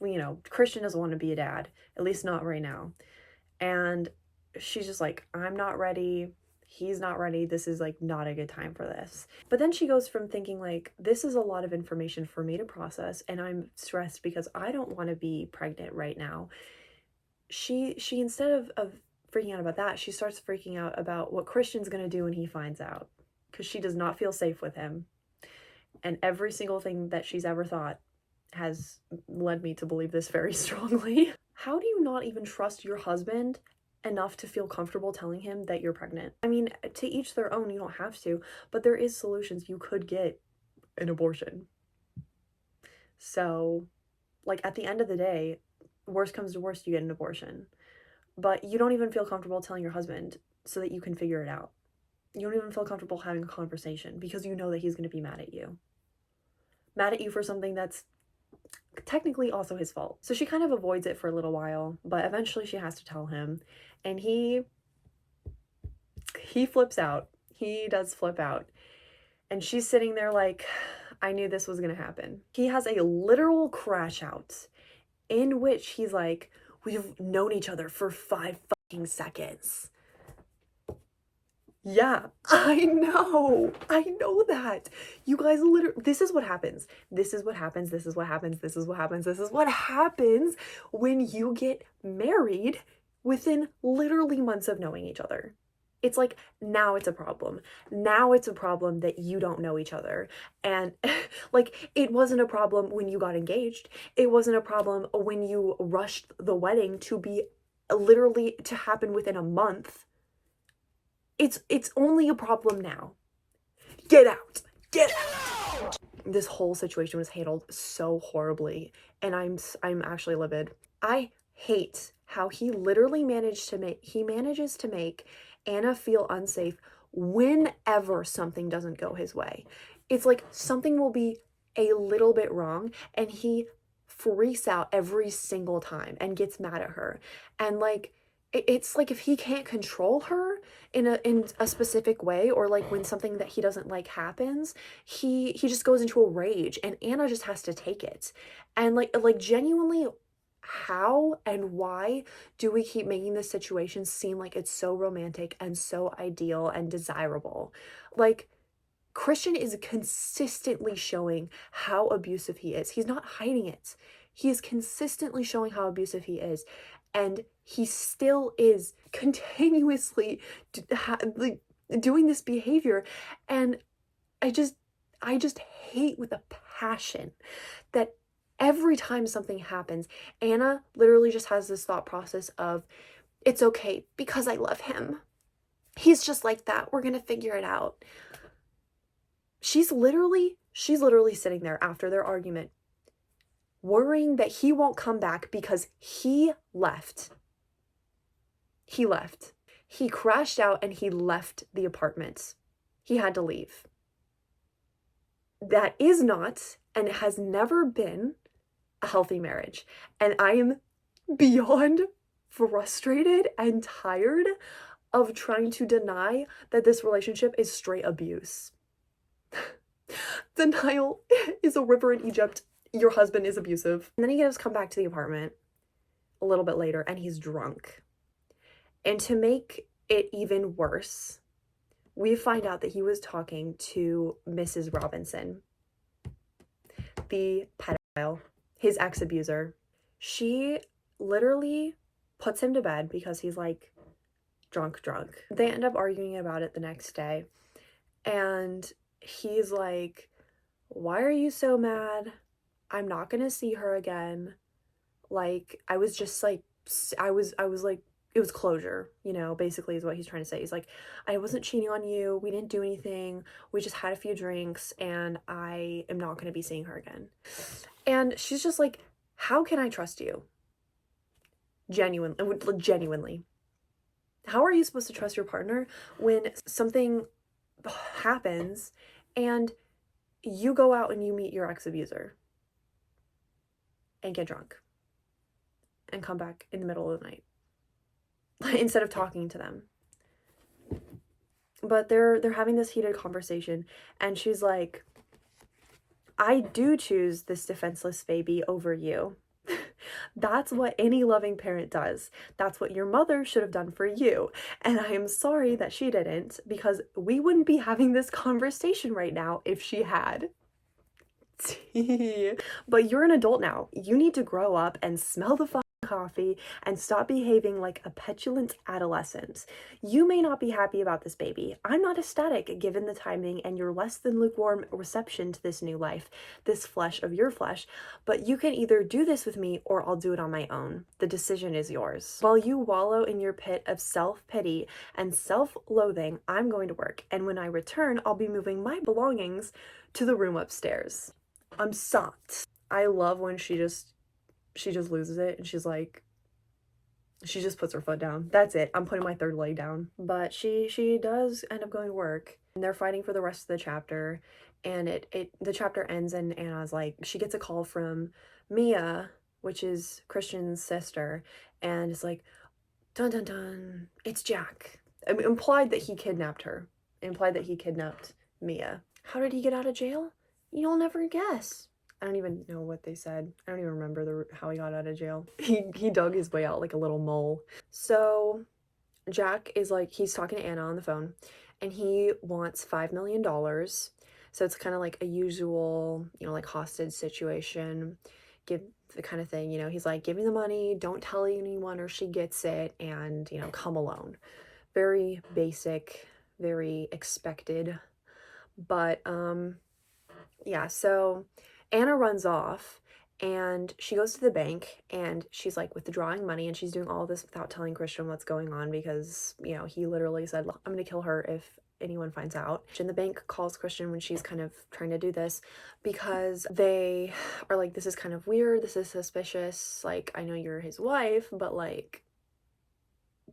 you know, Christian doesn't want to be a dad, at least not right now. And she's just like, I'm not ready. He's not ready. This is like not a good time for this. But then she goes from thinking like, this is a lot of information for me to process and I'm stressed because I don't want to be pregnant right now. She instead of freaking out about that, she starts freaking out about what Christian's going to do when he finds out, because she does not feel safe with him. And every single thing that she's ever thought has led me to believe this very strongly. How do you not even trust your husband enough to feel comfortable telling him that you're pregnant? I mean, to each their own, you don't have to, but there is solutions. You could get an abortion. So, like, at the end of the day, worst comes to worst, you get an abortion. But you don't even feel comfortable telling your husband so that you can figure it out. You don't even feel comfortable having a conversation because you know that he's going to be mad at you. Mad at you for something that's technically also his fault. So she kind of avoids it for a little while, but eventually she has to tell him, and he flips out. He does flip out. And she's sitting there like, I knew this was gonna happen. He has a literal crash out in which he's like, we've known each other for 5 fucking seconds. Yeah, I know that. You guys literally, this is what happens. This is what happens. This is what happens. This is what happens. This is what happens when you get married within literally months of knowing each other. It's like, now it's a problem. Now it's a problem that you don't know each other. And like, it wasn't a problem when you got engaged. It wasn't a problem when you rushed the wedding to be literally to happen within a month. It's only a problem now. Get out. Get out. This whole situation was handled so horribly, and I'm actually livid. I hate how he literally manages to make Anna feel unsafe whenever something doesn't go his way. It's like something will be a little bit wrong and he freaks out every single time and gets mad at her. And like, it's like if he can't control her in a specific way, or like when something that he doesn't like happens, he just goes into a rage, and Anna just has to take it. And like genuinely, how and why do we keep making this situation seem like it's so romantic and so ideal and desirable? Like, Christian is consistently showing how abusive he is. He's not hiding it. He is consistently showing how abusive he is. And he still is continuously like, doing this behavior. And I just hate with a passion that every time something happens, Anna literally just has this thought process of, it's okay because I love him. He's just like that. We're going to figure it out. She's literally sitting there after their argument, worrying that he won't come back because he left. He left. He crashed out and he left the apartment. He had to leave. That is not and has never been a healthy marriage. And I am beyond frustrated and tired of trying to deny that this relationship is straight abuse. Denial is a river in Egypt. Your husband is abusive. And then he gets come back to the apartment a little bit later and he's drunk. And to make it even worse, we find out that he was talking to Mrs. Robinson, the pedophile, his ex-abuser. She literally puts him to bed because he's like drunk. They end up arguing about it the next day. And he's like, why are you so mad? I'm not gonna see her again. Like, I was just like, I was like, it was closure, you know, basically is what he's trying to say. He's like, I wasn't cheating on you. We didn't do anything. We just had a few drinks and I am not going to be seeing her again. And she's just like, how can I trust you? Genuinely. How are you supposed to trust your partner when something happens and you go out and you meet your ex-abuser and get drunk and come back in the middle of the night instead of talking to them? But they're having this heated conversation and she's like, I do choose this defenseless baby over you. That's what any loving parent does. That's what your mother should have done for you. And I am sorry that she didn't, because we wouldn't be having this conversation right now if she had. But you're an adult now. You need to grow up and smell the coffee and stop behaving like a petulant adolescent. You may not be happy about this baby. I'm not ecstatic given the timing and your less than lukewarm reception to this new life, this flesh of your flesh, but you can either do this with me or I'll do it on my own. The decision is yours. While you wallow in your pit of self-pity and self-loathing, I'm going to work, and when I return, I'll be moving my belongings to the room upstairs. I'm sopped. I love when she just loses it and she's like, she just puts her foot down. That's it. I'm putting my third leg down. But she does end up going to work and they're fighting for the rest of the chapter. And the chapter ends and Anna's like, she gets a call from Mia, which is Christian's sister, and it's like, dun dun dun, it's Jack. Implied that he kidnapped her. Implied that he kidnapped Mia. How did he get out of jail? You'll never guess. I don't even know what they said. I don't even remember how he got out of jail. He dug his way out like a little mole. So Jack is like, he's talking to Anna on the phone and he wants $5 million. So it's kind of like a usual, you know, like hostage situation, give the kind of thing, you know, he's like, give me the money, don't tell anyone or she gets it, and, you know, come alone. Very basic, very expected. But yeah, so Anna runs off and she goes to the bank and she's like withdrawing money, and she's doing all this without telling Christian what's going on because, you know, he literally said, I'm gonna kill her if anyone finds out. And the bank calls Christian when she's kind of trying to do this because they are like, this is kind of weird, this is suspicious, like, I know you're his wife, but like,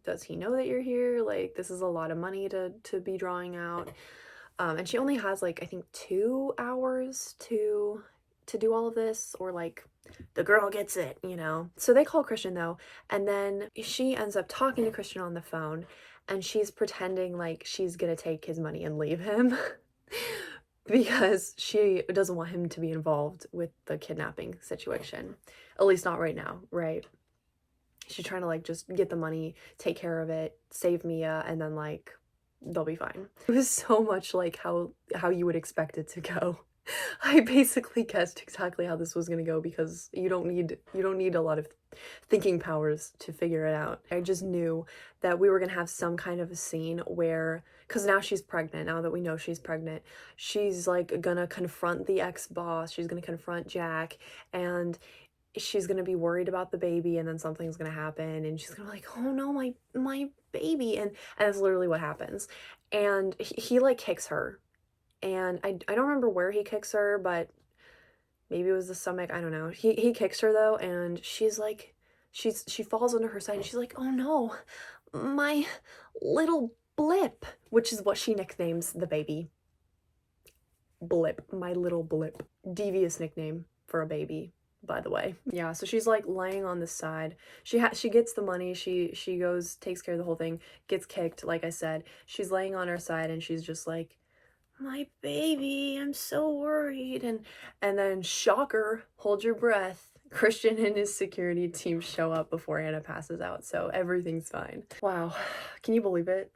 does he know that you're here? Like, this is a lot of money to be drawing out. And she only has like, I think 2 hours to do all of this, or like the girl gets it, you know. So they call Christian though, and then she ends up talking to Christian on the phone and she's pretending like she's gonna take his money and leave him because she doesn't want him to be involved with the kidnapping situation. At least not right now, right? She's trying to like just get the money, take care of it, save Mia, and then like they'll be fine. It was so much like how you would expect it to go. I basically guessed exactly how this was gonna go because you don't need a lot of thinking powers to figure it out. I just knew that we were gonna have some kind of a scene where, because now she's pregnant, now that we know she's pregnant, she's like gonna confront the ex-boss, she's gonna confront Jack, and she's gonna be worried about the baby, and then something's gonna happen, and she's gonna be like, oh no, my baby, and that's literally what happens. And he like kicks her, and I don't remember where he kicks her, but maybe it was the stomach, I don't know. He kicks her though, and she's like, she falls onto her side, and she's like, oh no, my little blip, which is what she nicknames the baby. Blip, my little blip. Devious nickname for a baby, by the way. Yeah, so she's like laying on the side. She gets the money, she goes, takes care of the whole thing, gets kicked, like I said. She's laying on her side and she's just like, my baby, I'm so worried. And then shocker, hold your breath. Christian and his security team show up before Anna passes out, so everything's fine. Wow, can you believe it?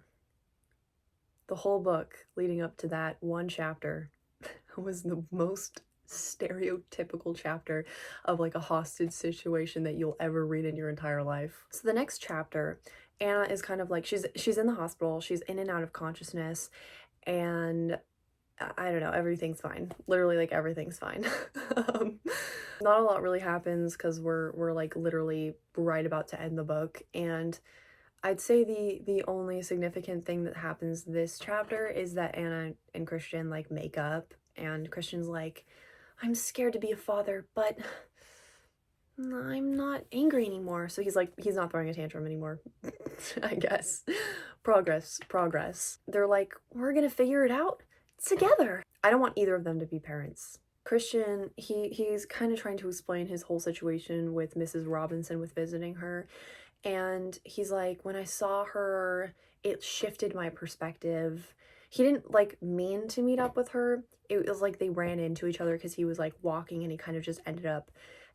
The whole book leading up to that one chapter was the most stereotypical chapter of like a hostage situation that you'll ever read in your entire life. So the next chapter, Anna is kind of like, she's in the hospital, she's in and out of consciousness, and I don't know, everything's fine. Literally, like, everything's fine. Not a lot really happens because we're like literally right about to end the book, and I'd say the only significant thing that happens this chapter is that Anna and Christian like make up, and Christian's like, I'm scared to be a father, but I'm not angry anymore. So he's like, he's not throwing a tantrum anymore. I guess. Progress. They're like, we're gonna figure it out together. I don't want either of them to be parents. Christian, he's kind of trying to explain his whole situation with Mrs. Robinson with visiting her. And he's like, when I saw her, it shifted my perspective. He didn't like mean to meet up with her. It was like they ran into each other because he was like walking and he kind of just ended up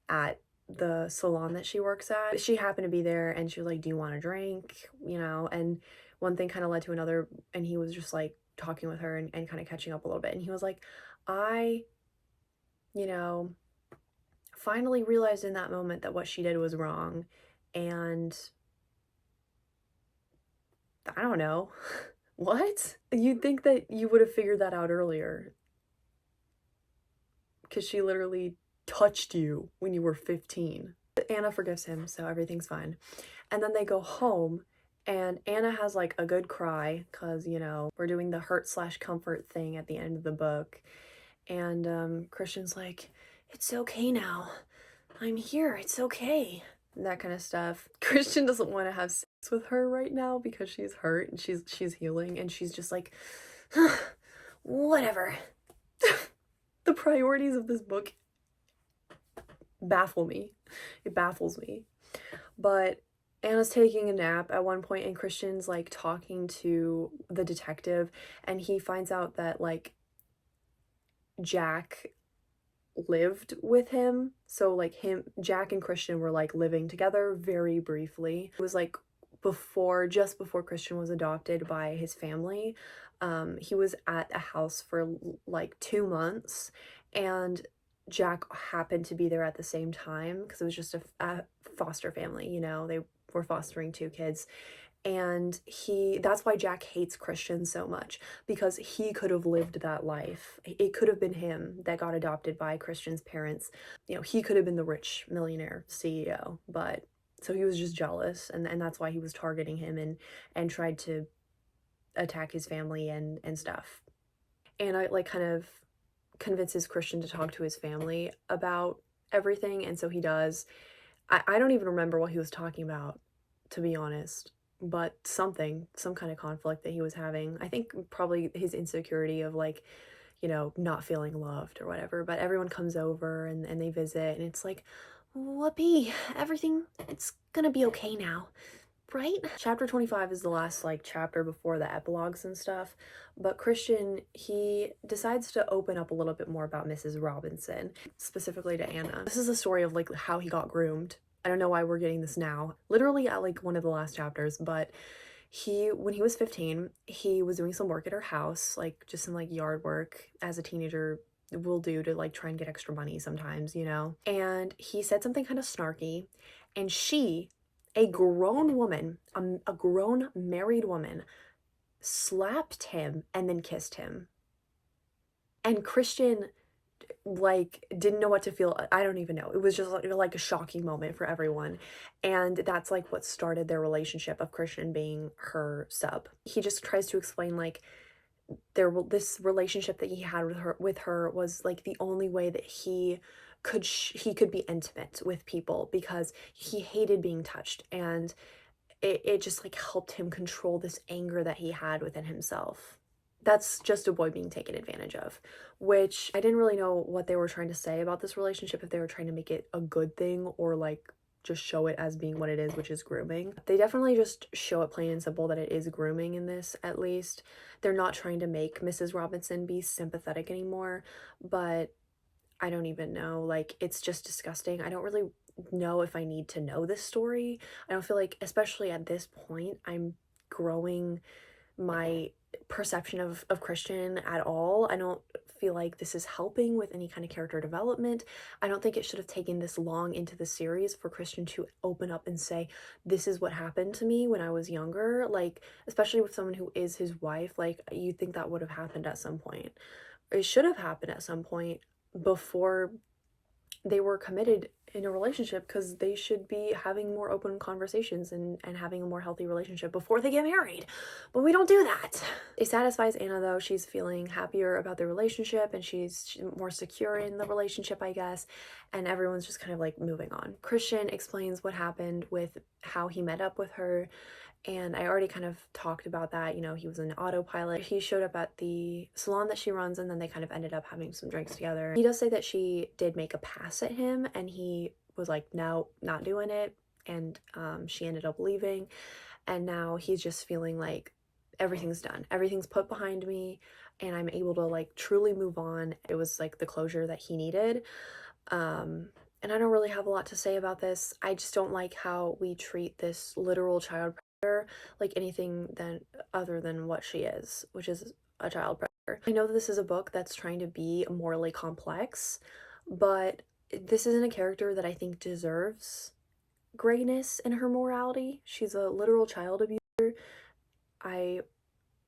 at the salon that she works at. She happened to be there and she was like, do you want a drink? You know, and one thing kind of led to another, and he was just like talking with her and kind of catching up a little bit. And he was like, I, you know, finally realized in that moment that what she did was wrong. And I don't know. What? You'd think that you would have figured that out earlier. Because she literally touched you when you were 15. Anna forgives him, so everything's fine. And then they go home, and Anna has like a good cry, because, you know, we're doing the hurt/comfort thing at the end of the book. And Christian's like, it's okay now. I'm here, it's okay. That kind of stuff. Christian doesn't want to have sex with her right now because she's hurt and she's healing, and she's just like, whatever. The priorities of this book baffle me. It baffles me. But Anna's taking a nap at one point, and Christian's like talking to the detective, and he finds out that like Jack lived with him. So like Jack and Christian were like living together very briefly. It was like just before Christian was adopted by his family. He was at a house for like 2 months, and Jack happened to be there at the same time because it was just a foster family, you know, they were fostering 2 kids. And that's why Jack hates Christian so much, because he could have lived that life. It could have been him that got adopted by Christian's parents. You know, he could have been the rich millionaire CEO, but so he was just jealous, and that's why he was targeting him and tried to attack his family and stuff. And I like kind of convinces Christian to talk to his family about everything, and so he does. I don't even remember what he was talking about, to be honest. But some kind of conflict that he was having. I think probably his insecurity of like, you know, not feeling loved or whatever. But everyone comes over and they visit, and it's like, whoopee, everything, it's gonna be okay now. right? Chapter 25 is the last like chapter before the epilogues and stuff, but Christian, he decides to open up a little bit more about Mrs. Robinson, specifically to Anna. This is a story of like how he got groomed. I don't know why we're getting this now, literally at like one of the last chapters, but when he was 15, he was doing some work at her house, like just some like yard work as a teenager will do to like try and get extra money sometimes, you know? And he said something kind of snarky, and she, a grown woman, a grown married woman, slapped him and then kissed him. And Christian like didn't know what to feel. I don't even know. It was just like a shocking moment for everyone. And that's like what started their relationship of Christian being her sub. He just tries to explain like this relationship that he had with her was like the only way that he could be intimate with people, because he hated being touched, and it just like helped him control this anger that he had within himself. That's just a boy being taken advantage of, which I didn't really know what they were trying to say about this relationship, if they were trying to make it a good thing or like just show it as being what it is, which is grooming. They definitely just show it plain and simple that it is grooming in this, at least. They're not trying to make Mrs. Robinson be sympathetic anymore, but I don't even know. Like, it's just disgusting. I don't really know if I need to know this story. I don't feel like, especially at this point, I'm growing my perception of Christian at all. I don't feel like this is helping with any kind of character development. I don't think it should have taken this long into the series for Christian to open up and say, this is what happened to me when I was younger. Like, especially with someone who is his wife, like, you'd think that would have happened at some point. It should have happened at some point before they were committed in a relationship, because they should be having more open conversations and having a more healthy relationship before they get married. But we don't do that. It satisfies Anna though. She's feeling happier about the relationship, and she's more secure in the relationship, I guess. And everyone's just kind of like moving on. Christian explains what happened with how he met up with her. And I already kind of talked about that. You know, he was an autopilot. He showed up at the salon that she runs, and then they kind of ended up having some drinks together. He does say that she did make a pass at him, and he was like, no, not doing it. And she ended up leaving. And now he's just feeling like everything's done. Everything's put behind me, and I'm able to like truly move on. It was like the closure that he needed. And I don't really have a lot to say about this. I just don't like how we treat this literal child like anything other than what she is, which is a child predator. I know that this is a book that's trying to be morally complex, but this isn't a character that I think deserves grayness in her morality. She's a literal child abuser. I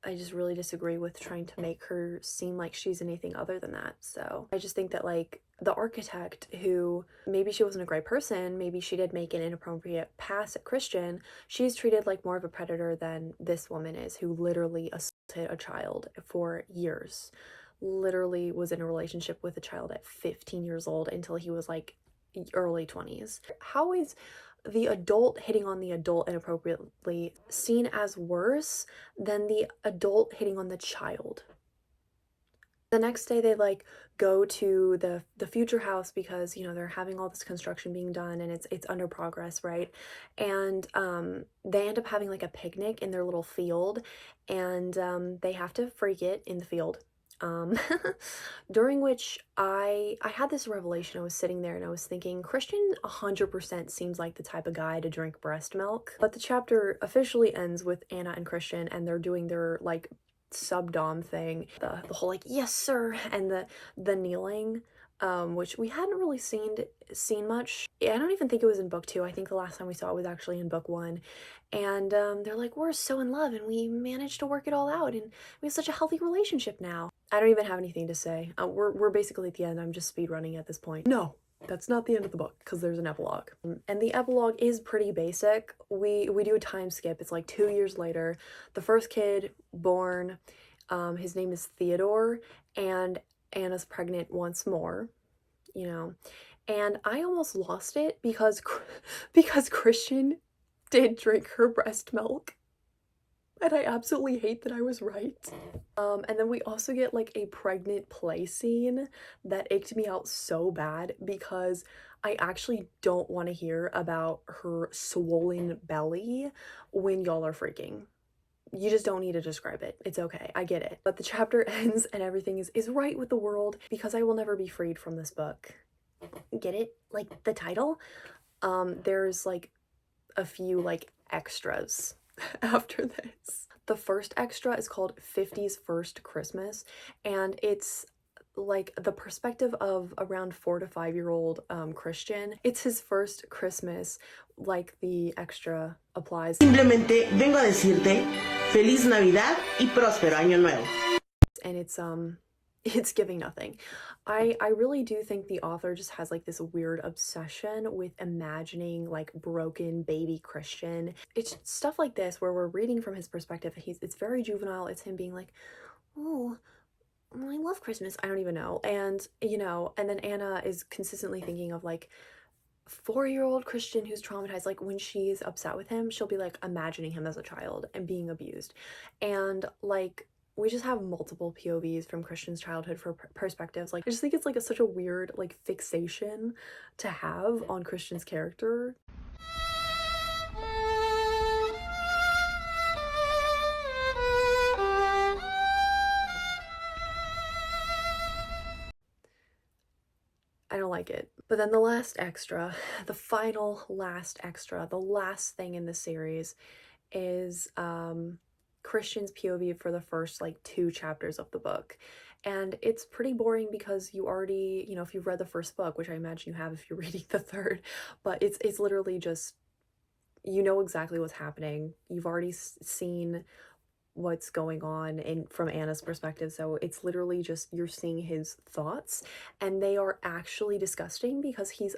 just really disagree with trying to make her seem like she's anything other than that. So I just think that like the architect, who maybe she wasn't a great person, maybe she did make an inappropriate pass at Christian, she's treated like more of a predator than this woman is, who literally assaulted a child for years. Literally was in a relationship with a child at 15 years old until he was like early 20s. How is the adult hitting on the adult inappropriately seen as worse than the adult hitting on the child? The next day they like go to the future house, because you know they're having all this construction being done, and it's under progress, right? And they end up having like a picnic in their little field, and they have to freak it in the field. During which I had this revelation. I was sitting there and I was thinking, Christian 100% seems like the type of guy to drink breast milk. But the chapter officially ends with Anna and Christian, and they're doing their like sub-dom thing, the whole like yes sir, and the kneeling, which we hadn't really seen much. I don't even think it was in book 2. I think the last time we saw it was actually in book 1. And they're like, we're so in love and we managed to work it all out, and we have such a healthy relationship now. I don't even have anything to say. We're basically at the end. I'm just speed running at this point. No, that's not the end of the book, because there's an epilogue. And the epilogue is pretty basic. We do a time skip. It's like 2 years later. The first kid born, his name is Theodore, and Anna's pregnant once more, you know. And I almost lost it because Christian did drink her breast milk. And I absolutely hate that I was right. And then we also get like a pregnant play scene that icked me out so bad, because I actually don't want to hear about her swollen belly when y'all are freaking. You just don't need to describe it. It's okay. I get it. But the chapter ends and everything is right with the world because I will never be freed from this book. Get it? Like the title? There's like a few like extras after this. The first extra is called 50's First Christmas, and it's like the perspective of around 4 to 5 year old Christian. It's his first Christmas, like the extra applies. Simplemente vengo a decirte Feliz Navidad y próspero Año Nuevo. And it's giving nothing. I really do think the author just has like this weird obsession with imagining like broken baby Christian. It's stuff like this where we're reading from his perspective. It's very juvenile. It's him being like, oh, I love Christmas. I don't even know. And you know, and then Anna is consistently thinking of like 4 year old Christian who's traumatized. Like when she's upset with him, she'll be like imagining him as a child and being abused. And like we just have multiple POVs from Christian's childhood for perspectives. Like I just think it's like such a weird like fixation to have on Christian's character. I don't like it. But then the last extra, the final last extra, the last thing in the series is Christian's POV for the first like 2 chapters of the book. And it's pretty boring because you already, you know, if you've read the first book, which I imagine you have if you're reading the third, but it's literally just, you know exactly what's happening. You've already seen what's going on in from Anna's perspective, so it's literally just you're seeing his thoughts, and they are actually disgusting because he's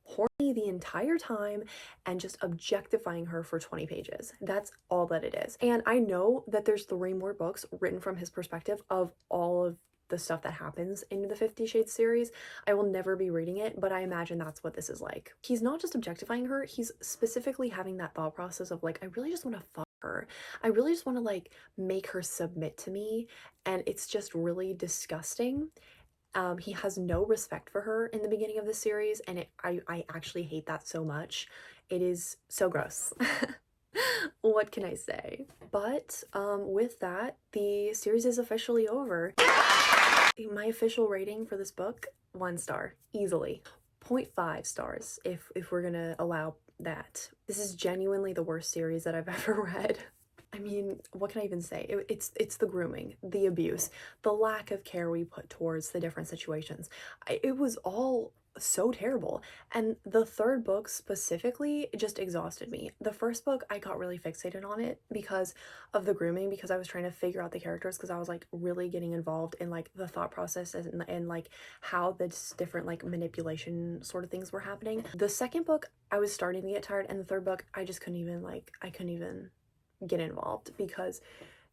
horny the entire time and just objectifying her for 20 pages. That's all that it is. And I know that there's 3 more books written from his perspective of all of the stuff that happens in the 50 Shades series. I will never be reading it, but I imagine that's what this is like. He's not just objectifying her, he's specifically having that thought process of like, I really just want to fuck her. I really just want to like make her submit to me, and it's just really disgusting. He has no respect for her in the beginning of the series, and I actually hate that so much. It is so gross. What can I say? But with that, the series is officially over. My official rating for this book, 1 star, easily. 0.5 stars if we're gonna allow that. This is genuinely the worst series that I've ever read. I mean, what can I even say? It's the grooming, the abuse, the lack of care we put towards the different situations. It was all so terrible. And the third book specifically just exhausted me. The first book, I got really fixated on it because of the grooming, because I was trying to figure out the characters, because I was like really getting involved in like the thought process and like how the different like manipulation sort of things were happening. The second book, I was starting to get tired, and the third book, I just couldn't even get involved because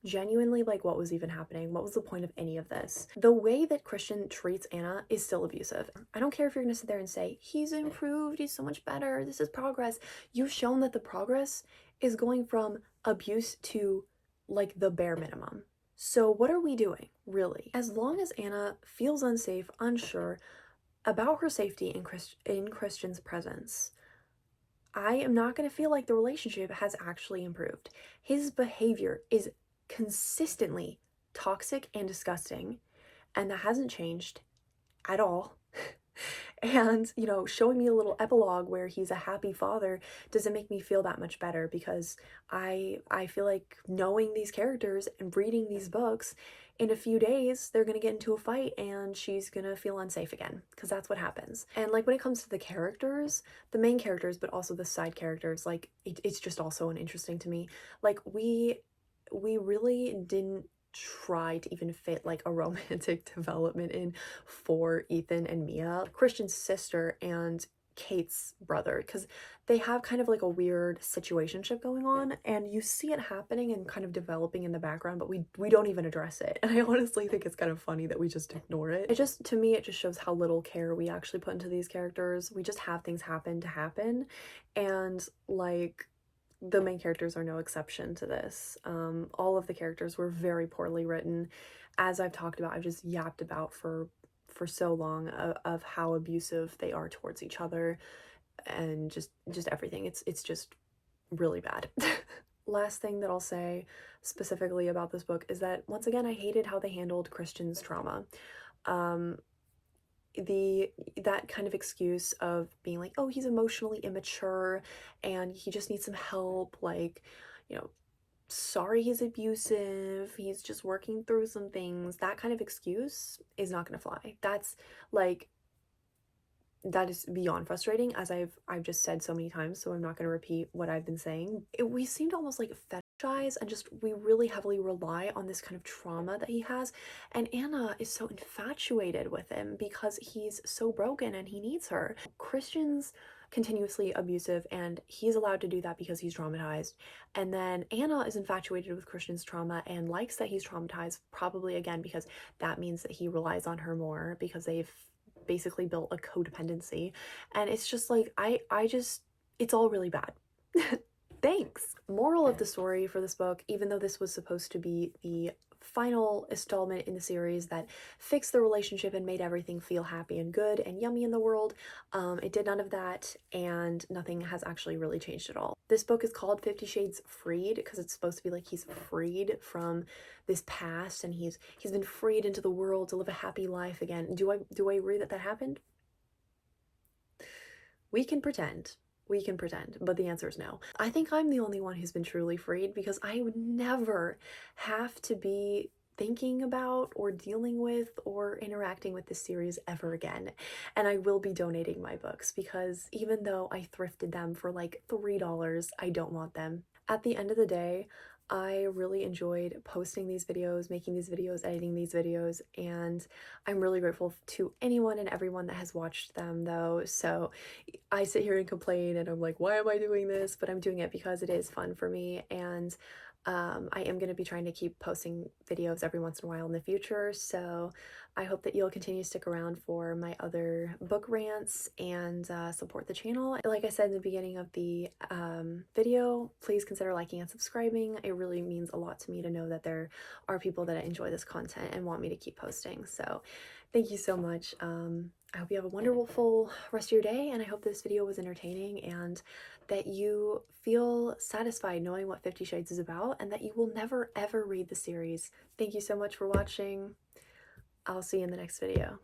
genuinely, like, what was even happening? What was the point of any of this? The way that Christian treats Anna is still abusive. I don't care if you're gonna sit there and say he's improved, he's so much better, this is progress. You've shown that the progress is going from abuse to like the bare minimum. So what are we doing, really? As long as Anna feels unsafe, unsure about her safety in Christian's presence, I am not going to feel like the relationship has actually improved. His behavior is consistently toxic and disgusting, and that hasn't changed at all. And, you know, showing me a little epilogue where he's a happy father doesn't make me feel that much better, because I feel like knowing these characters and reading these books, in a few days they're gonna get into a fight and she's gonna feel unsafe again, because that's what happens. And like when it comes to the characters, the main characters, but also the side characters, like it's just also interesting to me. Like we really didn't try to even fit like a romantic development in for Ethan and Mia, Christian's sister and Kate's brother, because they have kind of like a weird situationship going on, and you see it happening and kind of developing in the background, but we don't even address it. And I honestly think it's kind of funny that we just ignore it. To me, it just shows how little care we actually put into these characters. We just have things happen to happen, and like the main characters are no exception to this. All of the characters were very poorly written. As I've talked about, I've just yapped about for for so long of how abusive they are towards each other, and just everything. It's just really bad. Last thing that I'll say specifically about this book is that once again I hated how they handled Christian's trauma. Um, that kind of excuse of being like, oh, he's emotionally immature and he just needs some help, like, you know, sorry he's abusive, he's just working through some things. That kind of excuse is not going to fly. That's like, that is beyond frustrating, as I've just said so many times, so I'm not going to repeat what I've been saying. We seem to almost like fetishize and just we really heavily rely on this kind of trauma that he has, and Anna is so infatuated with him because he's so broken and he needs her. Christian's continuously abusive and he's allowed to do that because he's traumatized, and then Anna is infatuated with Christian's trauma and likes that he's traumatized, probably again because that means that he relies on her more because they've basically built a codependency. And it's just like I just, it's all really bad. Thanks. Moral of the story for this book, even though this was supposed to be the final installment in the series that fixed the relationship and made everything feel happy and good and yummy in the world, it did none of that, and nothing has actually really changed at all. This book is called 50 Shades Freed because it's supposed to be like he's freed from this past and he's been freed into the world to live a happy life again. Do I agree that that happened? We can pretend. We can pretend, but the answer is no. I think I'm the only one who's been truly freed because I would never have to be thinking about or dealing with or interacting with this series ever again. And I will be donating my books because even though I thrifted them for like $3, I don't want them. At the end of the day, I really enjoyed posting these videos, making these videos, editing these videos, and I'm really grateful to anyone and everyone that has watched them though. So I sit here and complain and I'm like, why am I doing this? But I'm doing it because it is fun for me, and I am going to be trying to keep posting videos every once in a while in the future, so I hope that you'll continue to stick around for my other book rants and support the channel. Like I said in the beginning of the video, please consider liking and subscribing. It really means a lot to me to know that there are people that enjoy this content and want me to keep posting, so thank you so much. I hope you have a wonderful rest of your day, and I hope this video was entertaining and that you feel satisfied knowing what 50 Shades is about and that you will never ever read the series. Thank you so much for watching. I'll see you in the next video.